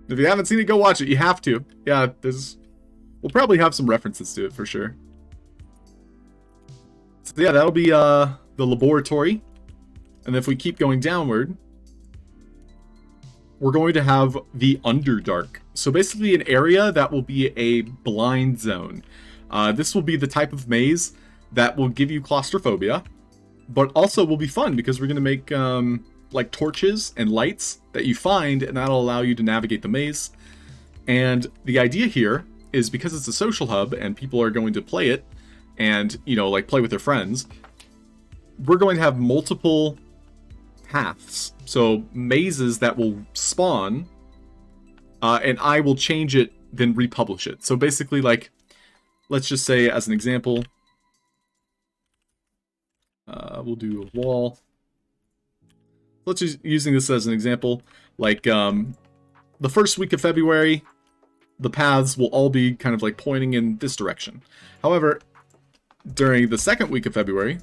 If you haven't seen it, go watch it. You have to. Yeah, we'll probably have some references to it for sure. So yeah, that'll be the laboratory. And if we keep going downward, we're going to have the Underdark. So basically an area that will be a blind zone. This will be the type of maze that will give you claustrophobia, but also will be fun because we're going to make like torches and lights that you find, and that'll allow you to navigate the maze. And the idea here is because it's a social hub and people are going to play it and, you know, like play with their friends, we're going to have multiple paths. So mazes that will spawn, and I will change it, then republish it. So basically, like, let's just say as an example, we'll do a wall. Let's just using this as an example, like the first week of February, the paths will all be kind of like pointing in this direction. However, during the second week of February,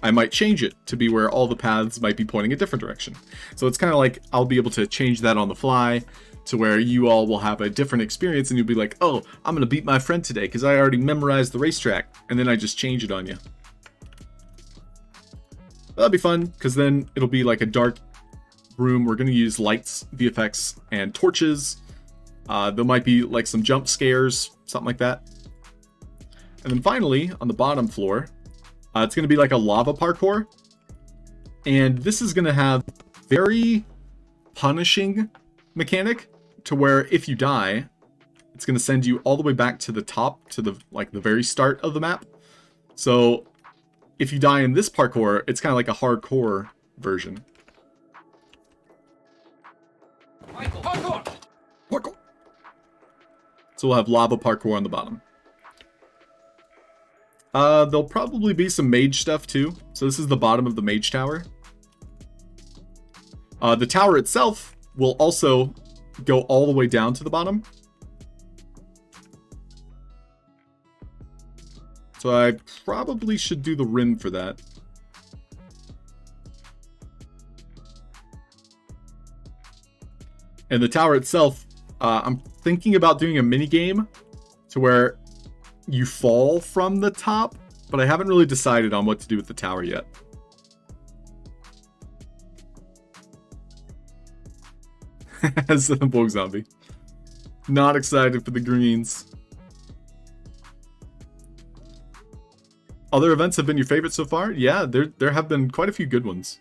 I might change it to be where all the paths might be pointing a different direction. So it's kind of like I'll be able to change that on the fly to where you all will have a different experience and you'll be like, oh, I'm going to beat my friend today because I already memorized the racetrack, and then I just change it on you. That'll be fun because then it'll be like a dark room. We're going to use lights, VFX, and torches. There might be like some jump scares, something like that. And then finally, on the bottom floor, it's going to be like a lava parkour. And this is going to have very punishing mechanic to where if you die, it's going to send you all the way back to the top, to the very start of the map. So if you die in this parkour, it's kind of like a hardcore version. Parkour! Parkour! So we'll have lava parkour on the bottom. There'll probably be some mage stuff too. So this is the bottom of the mage tower. The tower itself will also go all the way down to the bottom. So I probably should do the rim for that. And the tower itself, I'm thinking about doing a mini game to where you fall from the top, but I haven't really decided on what to do with the tower yet. As a Vogue Zombie. Not excited for the greens. Other events have been your favorite so far? Yeah, there have been quite a few good ones.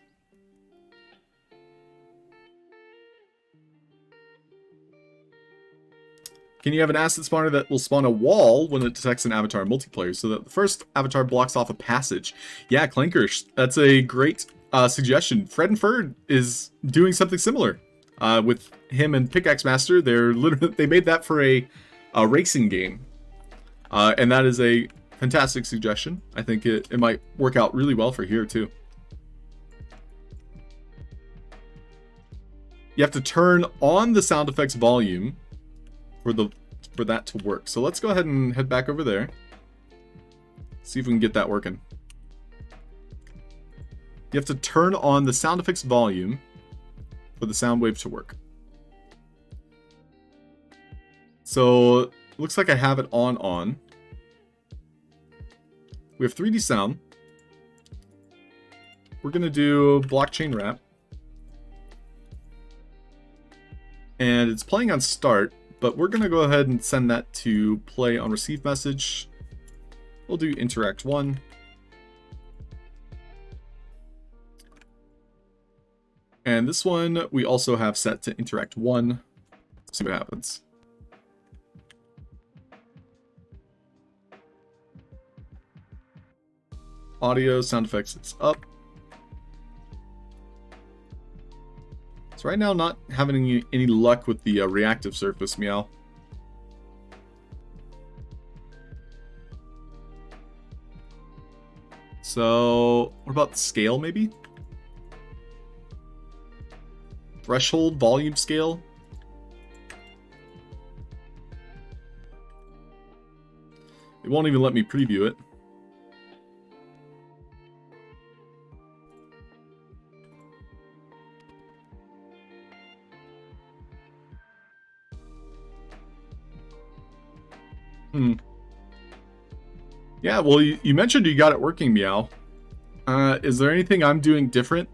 Can you have an asset spawner that will spawn a wall when it detects an avatar multiplayer so that the first avatar blocks off a passage? Yeah, Clankers, that's a great suggestion. Fred and Ferd is doing something similar. With him and Pickaxe Master, they made that for a racing game. And that is a fantastic suggestion. I think it might work out really well for here too. You have to turn on the sound effects volume for that to work. So let's go ahead and head back over there. See if we can get that working. You have to turn on the sound effects volume for the sound wave to work. So looks like I have it on. We have 3D sound. We're gonna do blockchain wrap. And it's playing on start, but we're gonna go ahead and send that to play on receive message. We'll do interact 1. And this one we also have set to interact 1. Let's see what happens. Audio, sound effects is up. So right now not having any luck with the reactive surface, meow. So what about the scale maybe? Threshold, volume scale. It won't even let me preview it. Yeah, well, you mentioned you got it working, meow. Is there anything I'm doing different?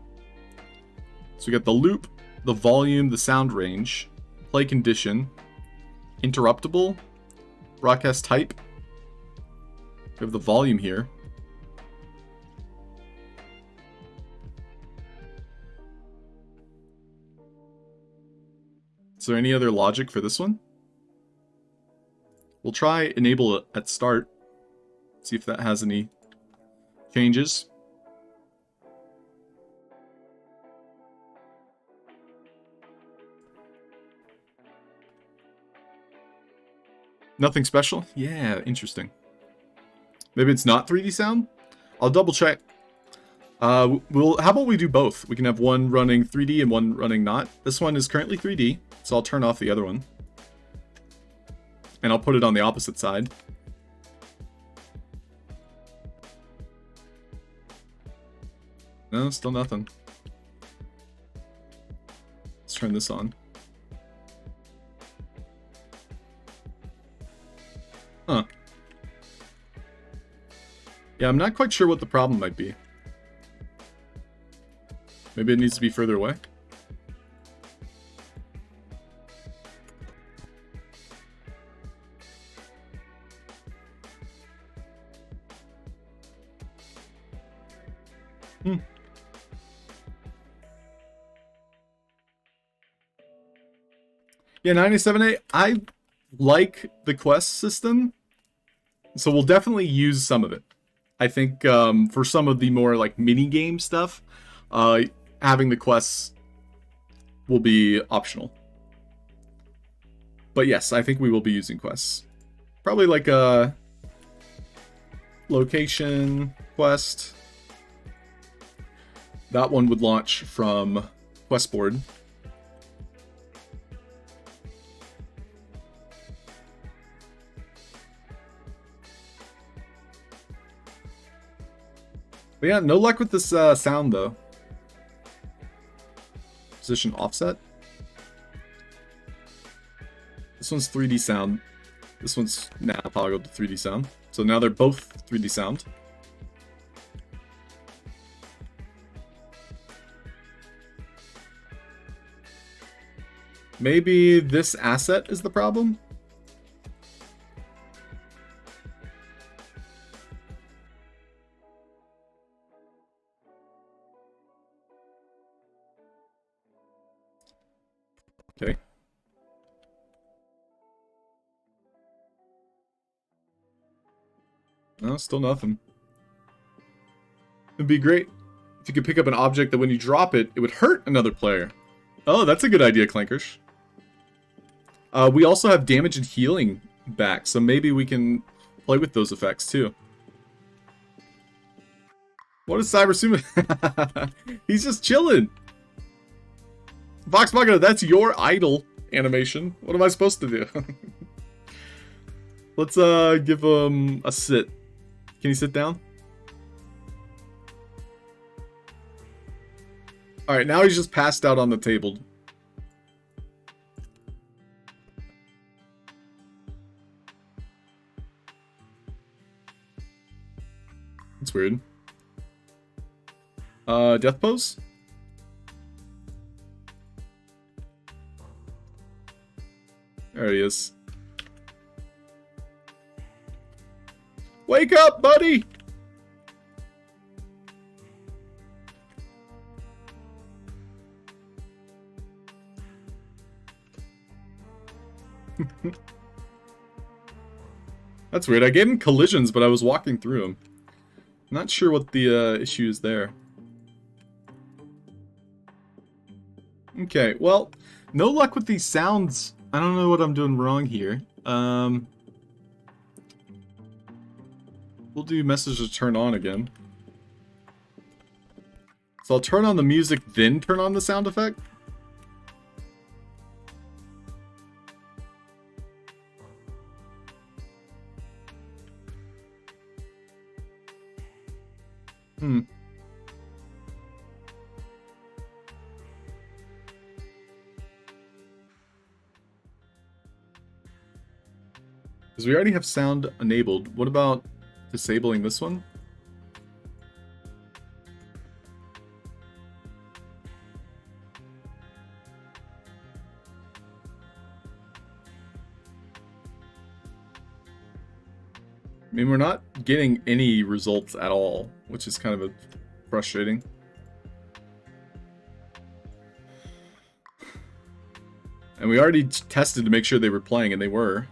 So we got the loop, the volume, the sound range, play condition, interruptible, broadcast type. We have the volume here. Is there any other logic for this one? We'll try enable it at start. See if that has any changes. Nothing special? Yeah, interesting. Maybe it's not 3D sound? I'll double check. How about we do both? We can have one running 3D and one running not. This one is currently 3D, so I'll turn off the other one. And I'll put it on the opposite side. No, still nothing. Let's turn this on. Huh. Yeah, I'm not quite sure what the problem might be. Maybe it needs to be further away. Yeah, 97A, I like the quest system, so we'll definitely use some of it. I think for some of the more like mini game stuff, having the quests will be optional. But yes, I think we will be using quests. Probably like a location quest. That one would launch from quest board. But yeah, no luck with this sound though. Position offset. This one's 3D sound. This one's now toggled to 3D sound. So now they're both 3D sound. Maybe this asset is the problem? Okay. No, still nothing. It'd be great if you could pick up an object that when you drop it, it would hurt another player. Oh, that's a good idea, Clankers. We also have damage and healing back, so maybe we can play with those effects too. What is Cyber Sumo? He's just chilling. Vox Machina, that's your idle animation. What am I supposed to do? Let's give him a sit. Can you sit down? Alright, now he's just passed out on the table. That's weird. Death pose? There he is. Wake up, buddy! That's weird. I gave him collisions, but I was walking through him. Not sure what the issue is there. Okay, well, no luck with these sounds. I don't know what I'm doing wrong here. We'll do message to turn on again. So I'll turn on the music, then turn on the sound effect. Because we already have sound enabled. What about disabling this one? I mean, we're not getting any results at all, which is kind of frustrating. And we already tested to make sure they were playing, and they were.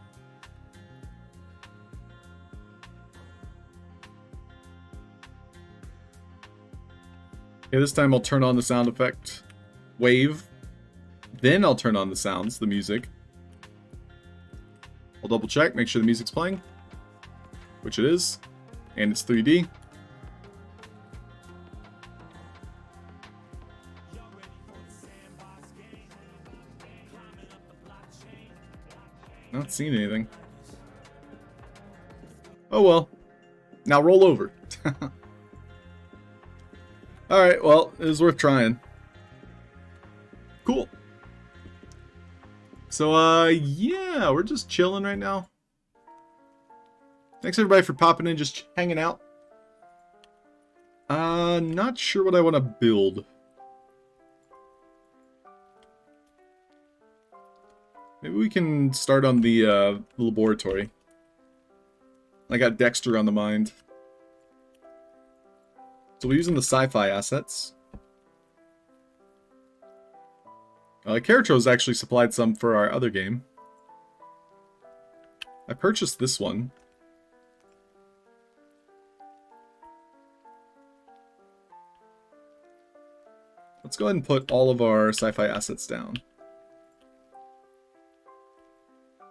Okay, this time I'll turn on the sound effect wave. Then I'll turn on the sounds, the music. I'll double check, make sure the music's playing. Which it is. And it's 3D. Not seeing anything. Oh well. Now roll over. Alright, well, it was worth trying. Cool. So, yeah, we're just chilling right now. Thanks everybody for popping in, just hanging out. Not sure what I want to build. Maybe we can start on the laboratory. I got Dexter on the mind. So we're using the sci-fi assets. Caratro's actually supplied some for our other game. I purchased this one. Let's go ahead and put all of our sci-fi assets down.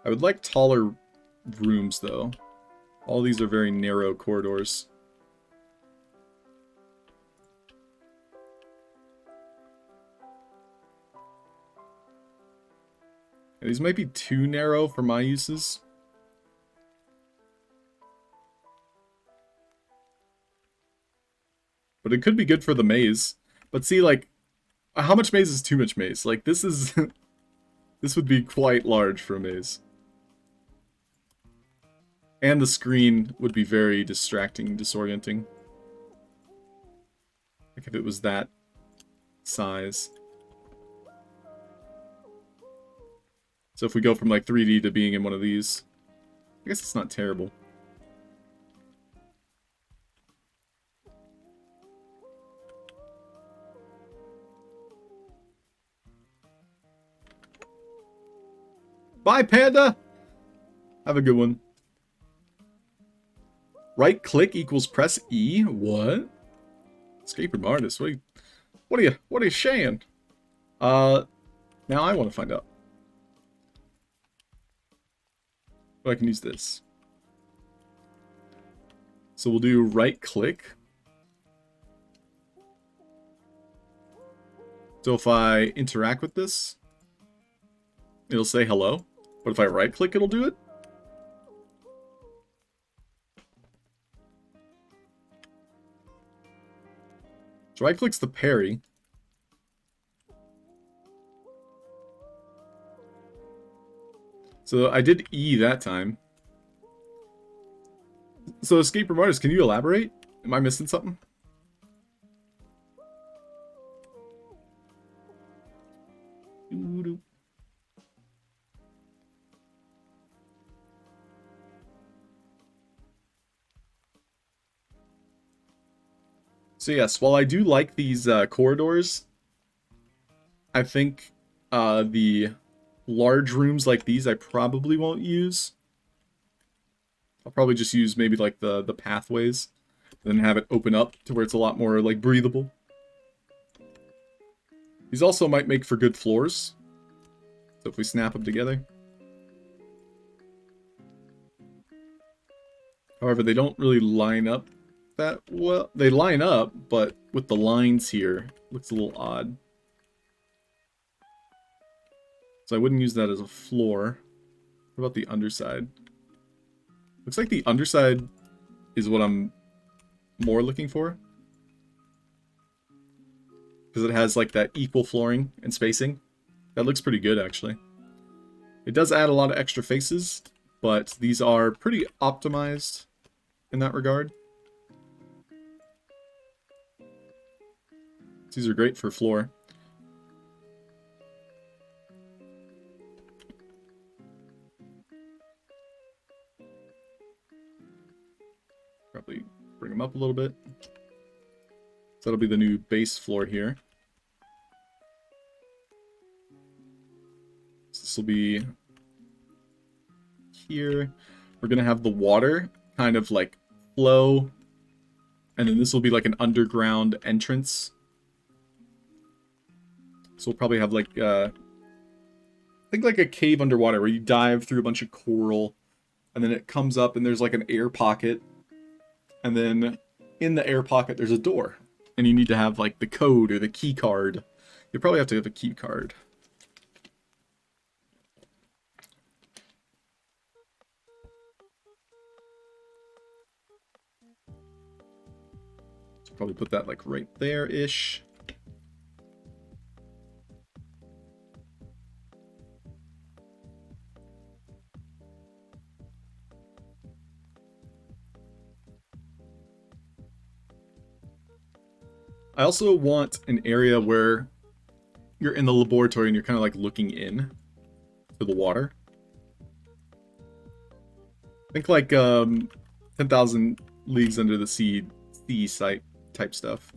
I would like taller rooms, though. All these are very narrow corridors. These might be too narrow for my uses. But it could be good for the maze. But see, like, how much maze is too much maze? Like, this is... this would be quite large for a maze. And the screen would be very distracting, disorienting. Like if it was that size. So if we go from like 3D to being in one of these, I guess it's not terrible. Bye, Panda! Have a good one. Right click equals press E? What? Escape from artist. What are you saying? Now I want to find out. Oh, I can use this. So we'll do right click. So if I interact with this, it'll say hello. But if I right click, it'll do it. So right clicks the parry. So I did E that time. So escape from artist, can you elaborate? Am I missing something? So yes, while I do like these corridors, I think the large rooms like these I probably won't use. I'll probably just use maybe like the pathways, and then have it open up to where it's a lot more like breathable. These also might make for good floors. So if we snap them together. However, they don't really line up that well. They line up, but with the lines here, it looks a little odd. So I wouldn't use that as a floor. What about the underside? Looks like the underside is what I'm more looking for. Because it has like that equal flooring and spacing. That looks pretty good, actually. It does add a lot of extra faces, but these are pretty optimized in that regard. These are great for floor. Probably bring them up a little bit. So that'll be the new base floor here. So this will be here. We're gonna have the water kind of like flow, and then this will be like an underground entrance. So we'll probably have like I think like a cave underwater where you dive through a bunch of coral, and then it comes up and there's like an air pocket, and then in the air pocket there's a door, and you need to have like the code or the key card. You probably have to have a key card. So probably put that like right there-ish. I also want an area where you're in the laboratory and you're kind of like looking in to the water. Think like 10,000 Leagues Under the Sea site type stuff.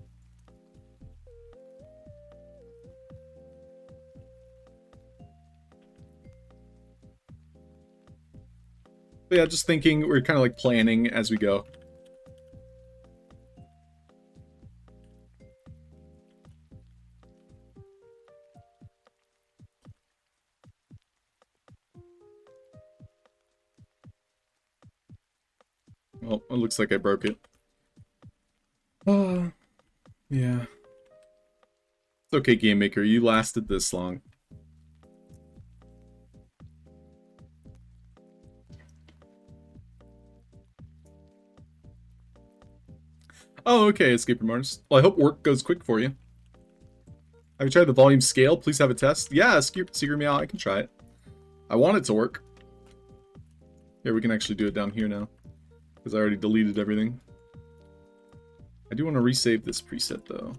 But yeah, just thinking, we're kind of like planning as we go. Oh, it looks like I broke it. Yeah. It's okay, Game Maker. You lasted this long. Oh, okay, Escape from Mars. Well, I hope work goes quick for you. Have you tried the volume scale? Please have a test. Yeah, Secret Meow, I can try it. I want it to work. Here, we can actually do it down here now. Because I already deleted everything. I do want to resave this preset, though.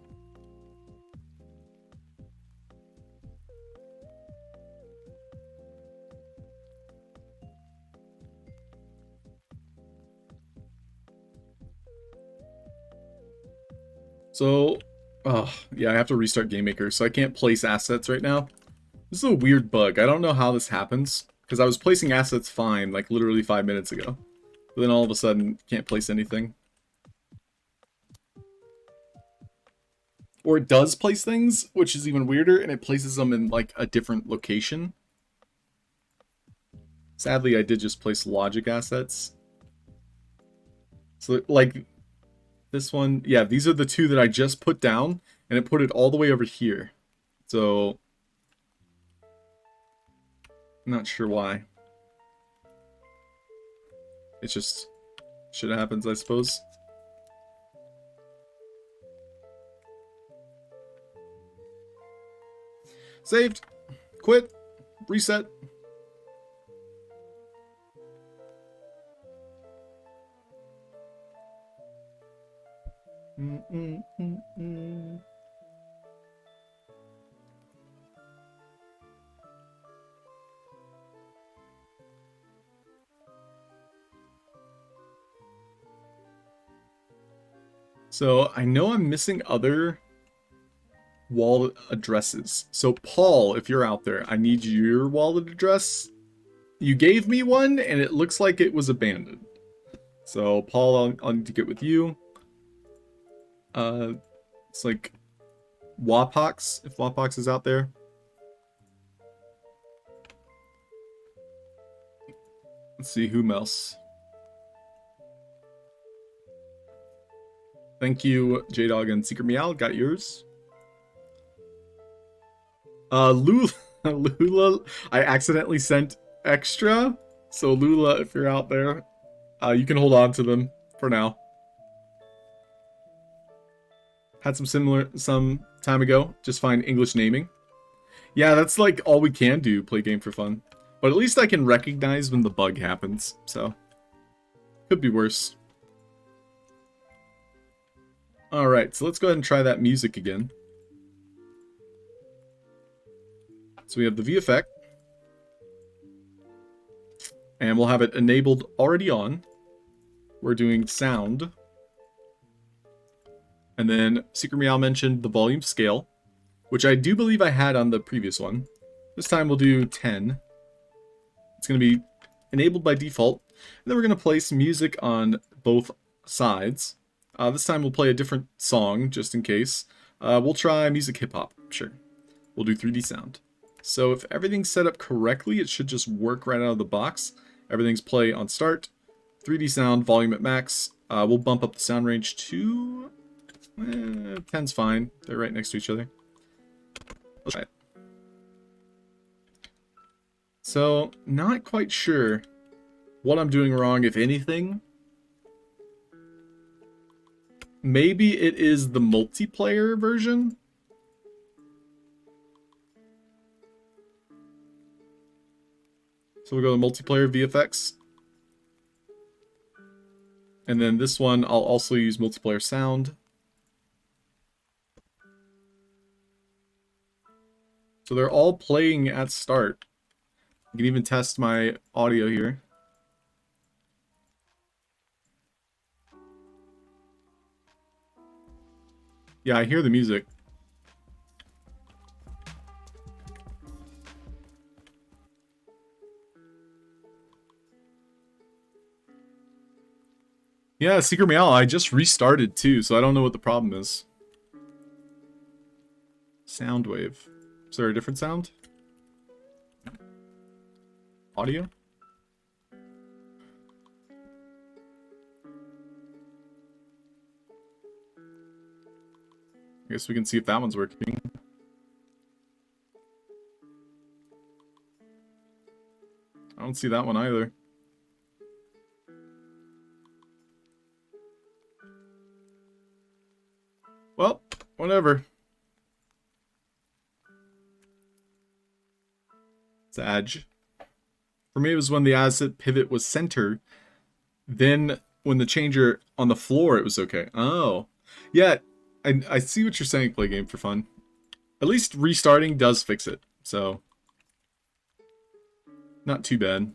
So, oh, yeah, I have to restart Game Maker, so I can't place assets right now. This is a weird bug. I don't know how this happens, because I was placing assets fine, like literally 5 minutes ago. But then all of a sudden, can't place anything. Or it does place things, which is even weirder, and it places them in, like, a different location. Sadly, I did just place logic assets. So, like, this one, yeah, these are the two that I just put down, and it put it all the way over here. So, I'm not sure why. It's just shit happens, I suppose. Saved. Quit. Reset. So I know I'm missing other wallet addresses. So Paul, if you're out there, I need your wallet address. You gave me one and it looks like it was abandoned. So Paul, I'll need to get with you. It's like Wapox, if Wapox is out there. Let's see who else. Thank you, J-Dog and Secret Meow. Got yours. Lula, I accidentally sent extra. So Lula, if you're out there, you can hold on to them for now. Had some time ago. Just find English naming. Yeah, that's like all we can do, play game for fun. But at least I can recognize when the bug happens, so. Could be worse. Alright, so let's go ahead and try that music again. So we have the V effect. And we'll have it enabled already on. We're doing sound. And then Secret Meow mentioned the volume scale, which I do believe I had on the previous one. This time we'll do 10. It's going to be enabled by default. And then we're going to place music on both sides. This time we'll play a different song, just in case. We'll try music hip-hop, sure. We'll do 3D sound. So if everything's set up correctly, it should just work right out of the box. Everything's play on start. 3D sound, volume at max. We'll bump up the sound range to... 10's fine. They're right next to each other. Let's try it. So, not quite sure what I'm doing wrong, if anything. Maybe it is the multiplayer version? So we'll go to multiplayer VFX. And then this one, I'll also use multiplayer sound. So they're all playing at start. You can even test my audio here. Yeah, I hear the music. Yeah, Secret Meow, I just restarted too, so I don't know what the problem is. Sound wave. Is there a different sound? Audio? I guess we can see if that one's working. I don't see that one either. Well, whatever. Sag. For me, it was when the asset pivot was center. Then, when the changer on the floor, it was okay. Oh. Yeah, I see what you're saying, play game for fun. At least restarting does fix it, so... not too bad.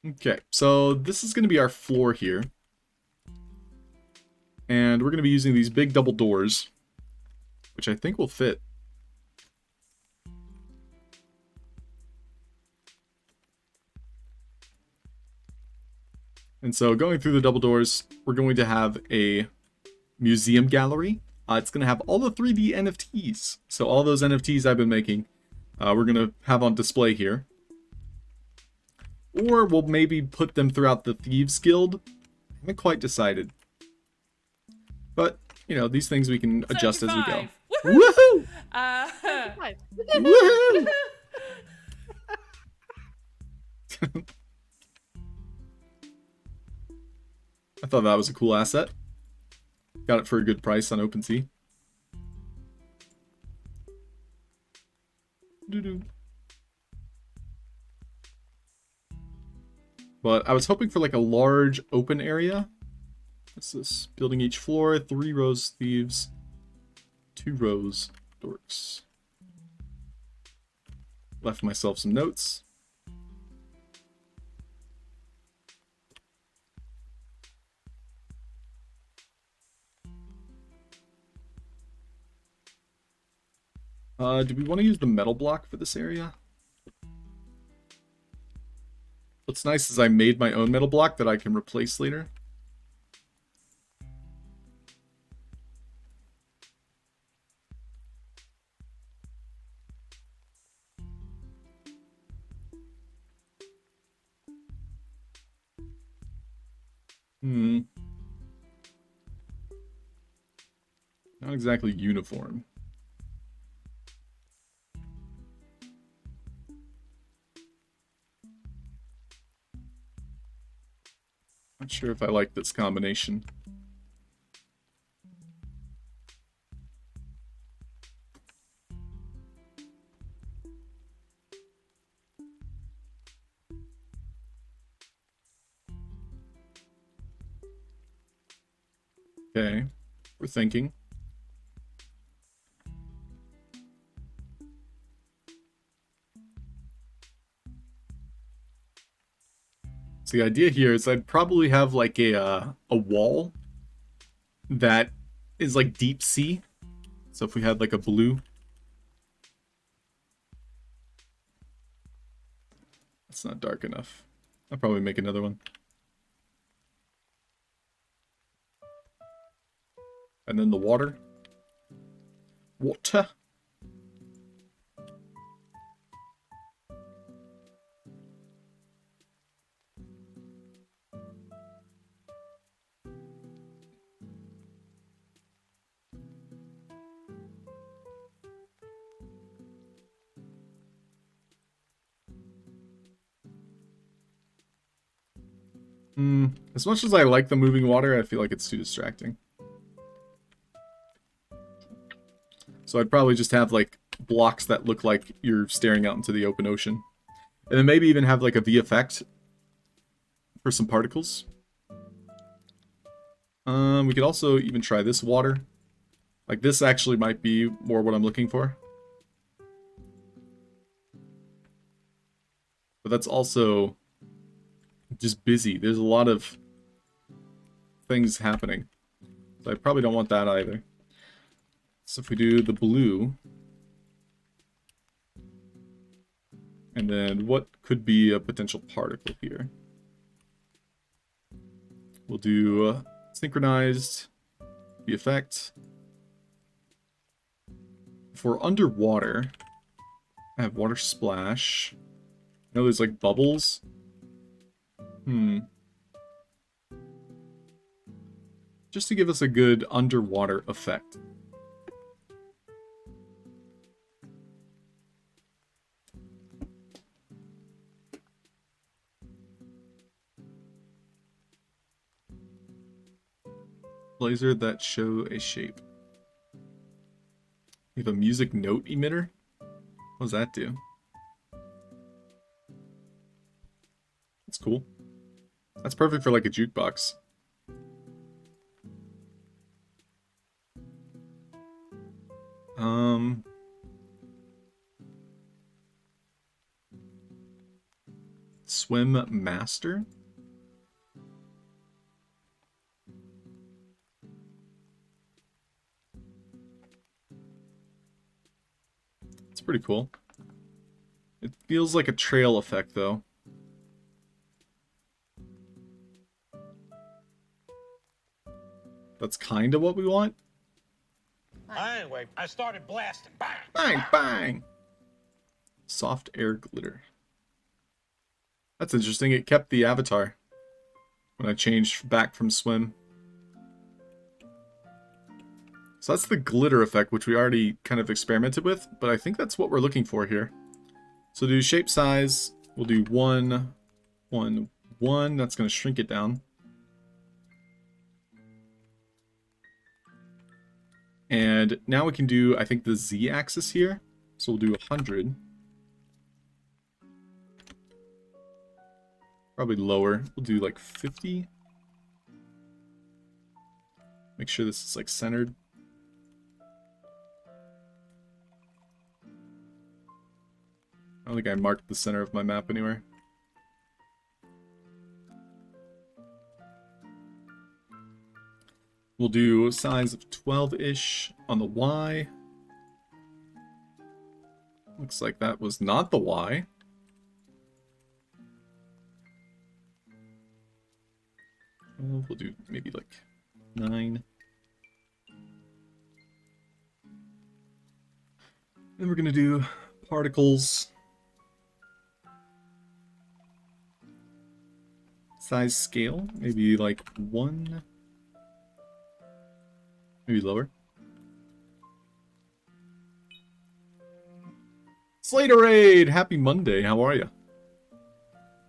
Okay, so this is going to be our floor here. And we're going to be using these big double doors, which I think will fit. And so going through the double doors, we're going to have a museum gallery. It's going to have all the 3D NFTs. So all those NFTs I've been making, we're going to have on display here. Or we'll maybe put them throughout the Thieves Guild. I haven't quite decided. But, you know, these things we can adjust as we go. Woohoo! Woohoo! I thought that was a cool asset. Got it for a good price on OpenSea. Doo-doo. But I was hoping for like a large open area. What's this? Building each floor, 3 rows thieves, 2 rows dorks. Left myself some notes. Do we want to use the metal block for this area? What's nice is I made my own metal block that I can replace later. Not exactly uniform. Not sure if I like this combination. Okay, we're thinking. So the idea here is I'd probably have like a wall that is like deep sea. So if we had like a blue, that's not dark enough. I'll probably make another one. And then the water. Water. As much as I like the moving water, I feel like it's too distracting. So I'd probably just have like blocks that look like you're staring out into the open ocean. And then maybe even have like a V effect for some particles. We could also even try this water. Like this actually might be more what I'm looking for. But that's also just busy. There's a lot of things happening. So I probably don't want that either. So if we do the blue, and then what could be a potential particle here? We'll do synchronized, the effect. For underwater, I have water splash. I know there's like bubbles. Just to give us a good underwater effect. Laser that show a shape. You have a music note emitter? What does that do? That's cool. That's perfect for like a jukebox. Swim Master? It's pretty cool. It feels like a trail effect though. That's kind of what we want. Anyway, I started blasting. Bang! Bang, bang! Soft air glitter. That's interesting. It kept the avatar when I changed back from swim. So that's the glitter effect, which we already kind of experimented with, but I think that's what we're looking for here. So do shape size. We'll do 1, 1, 1. That's going to shrink it down. And now we can do, I think, the Z-axis here. So we'll do 100. Probably lower. We'll do like 50. Make sure this is like centered. I don't think I marked the center of my map anywhere. We'll do a size of 12-ish on the Y. Looks like that was not the Y. We'll do maybe like 9. Then we're going to do particles. Size scale, maybe like 1. Maybe lower. Slater Raid! Happy Monday, how are you?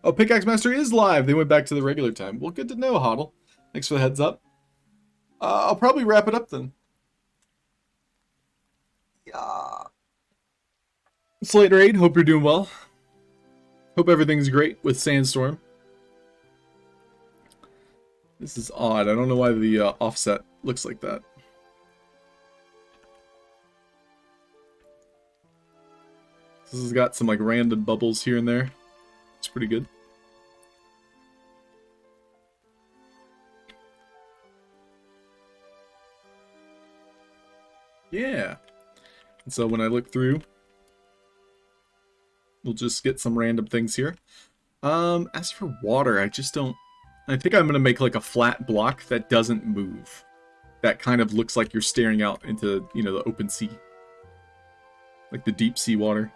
Oh, Pickaxe Master is live. They went back to the regular time. Well, good to know, Hodl. Thanks for the heads up. I'll probably wrap it up then. Yeah. Slater Raid, hope you're doing well. Hope everything's great with Sandstorm. This is odd. I don't know why the offset looks like that. This has got some like random bubbles here and there. It's pretty good. Yeah. And so when I look through, we'll just get some random things here. As for water, I just don't... I think I'm going to make like a flat block that doesn't move. That kind of looks like you're staring out into, you know, the open sea. Like the deep sea water.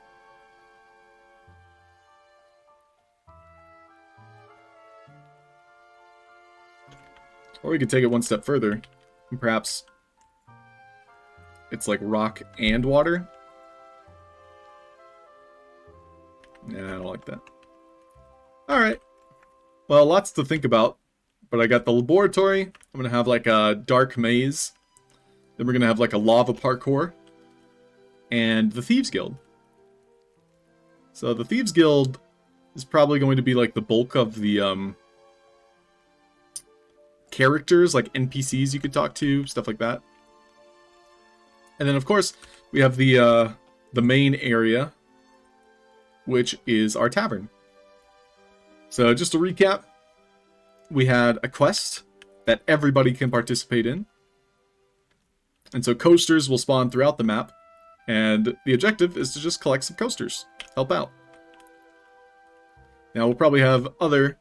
Or we could take it one step further, and perhaps it's like rock and water. Nah, I don't like that. Alright. Well, lots to think about. But I got the laboratory. I'm going to have like a dark maze. Then we're going to have like a lava parkour. And the Thieves Guild. So the Thieves Guild is probably going to be like the bulk of the characters, like NPCs you could talk to, stuff like that. And then of course we have the main area, which is our tavern. So just to recap, we had a quest that everybody can participate in. And so coasters will spawn throughout the map. And the objective is to just collect some coasters. Help out. Now we'll probably have other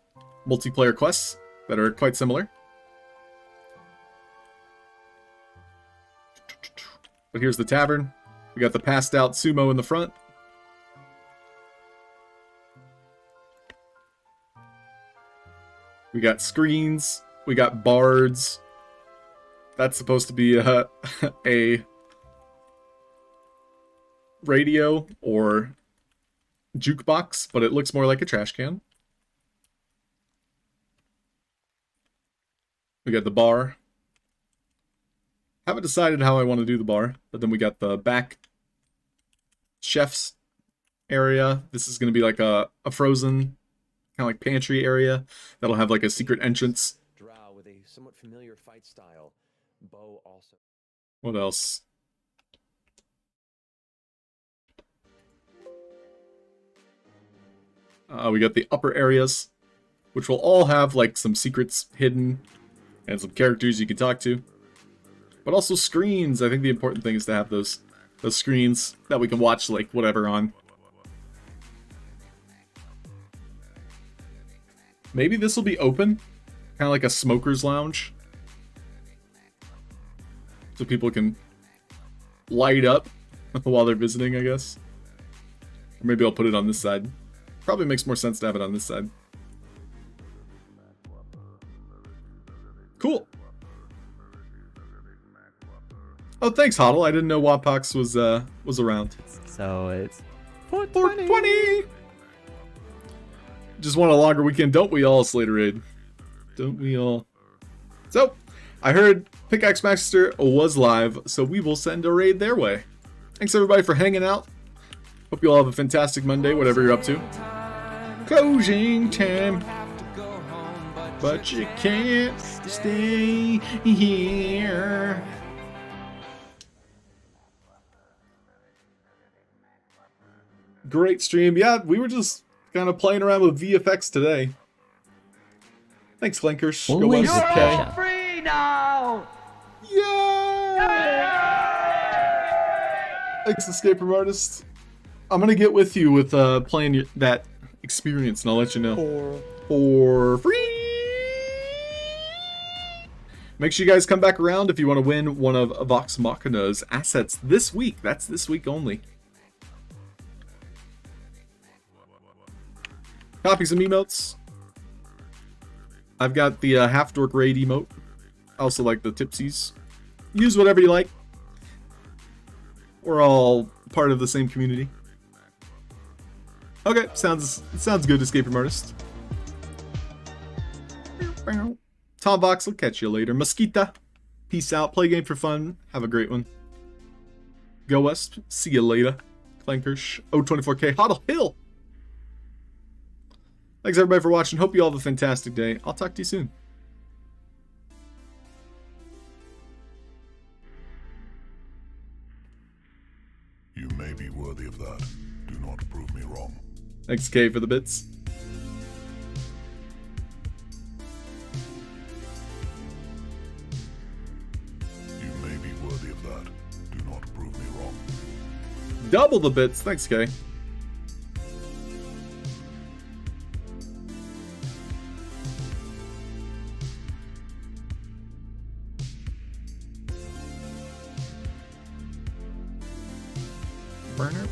multiplayer quests that are quite similar. But here's the tavern. We got the passed out sumo in the front. We got screens. We got bards. That's supposed to be a radio or jukebox, but it looks more like a trash can. We got the bar. Haven't decided how I want to do the bar, but then we got the back chef's area. This is going to be like a frozen kind of like pantry area that'll have like a secret entrance. With a somewhat familiar fight style. Bow also. What else? We got the upper areas, which will all have like some secrets hidden and some characters you can talk to. But also screens. I think the important thing is to have those screens that we can watch like whatever on. Maybe this will be open, kind of like a smoker's lounge. So people can light up while they're visiting, I guess. Or maybe I'll put it on this side. Probably makes more sense to have it on this side. Cool. Oh, thanks, Hodl. I didn't know Wapox was around. So it's 420. Just want a longer weekend, don't we all, Slater Raid? Don't we all? So, I heard Pickaxe Master was live, so we will send a raid their way. Thanks everybody for hanging out. Hope you all have a fantastic Monday, whatever you're up to. Closing time. But you can't stay here. Great stream. Yeah, we were just kind of playing around with VFX today. Thanks, Flankers. Go Always West. a pleasure. Free now! Yay! Thanks, Escape Room Artist. I'm gonna get with you with playing that experience, and I'll let you know. For free! Make sure you guys come back around if you want to win one of Vox Machina's assets this week. That's this week only. Copy some emotes. I've got the Halfd0rk raid emote. I also like the tipsies. Use whatever you like. We're all part of the same community. Okay, sounds good, Escape Room Artist. Tom Vox, will catch you later. Mosquita, peace out. Play game for fun. Have a great one. Go West. See you later. Clankers. O24K. Hodl Hill. Thanks everybody for watching. Hope you all have a fantastic day. I'll talk to you soon. You may be worthy of that. Do not prove me wrong. Thanks, Kay, for the bits. You may be worthy of that. Do not prove me wrong. Double the bits. Thanks, Kay. Burner.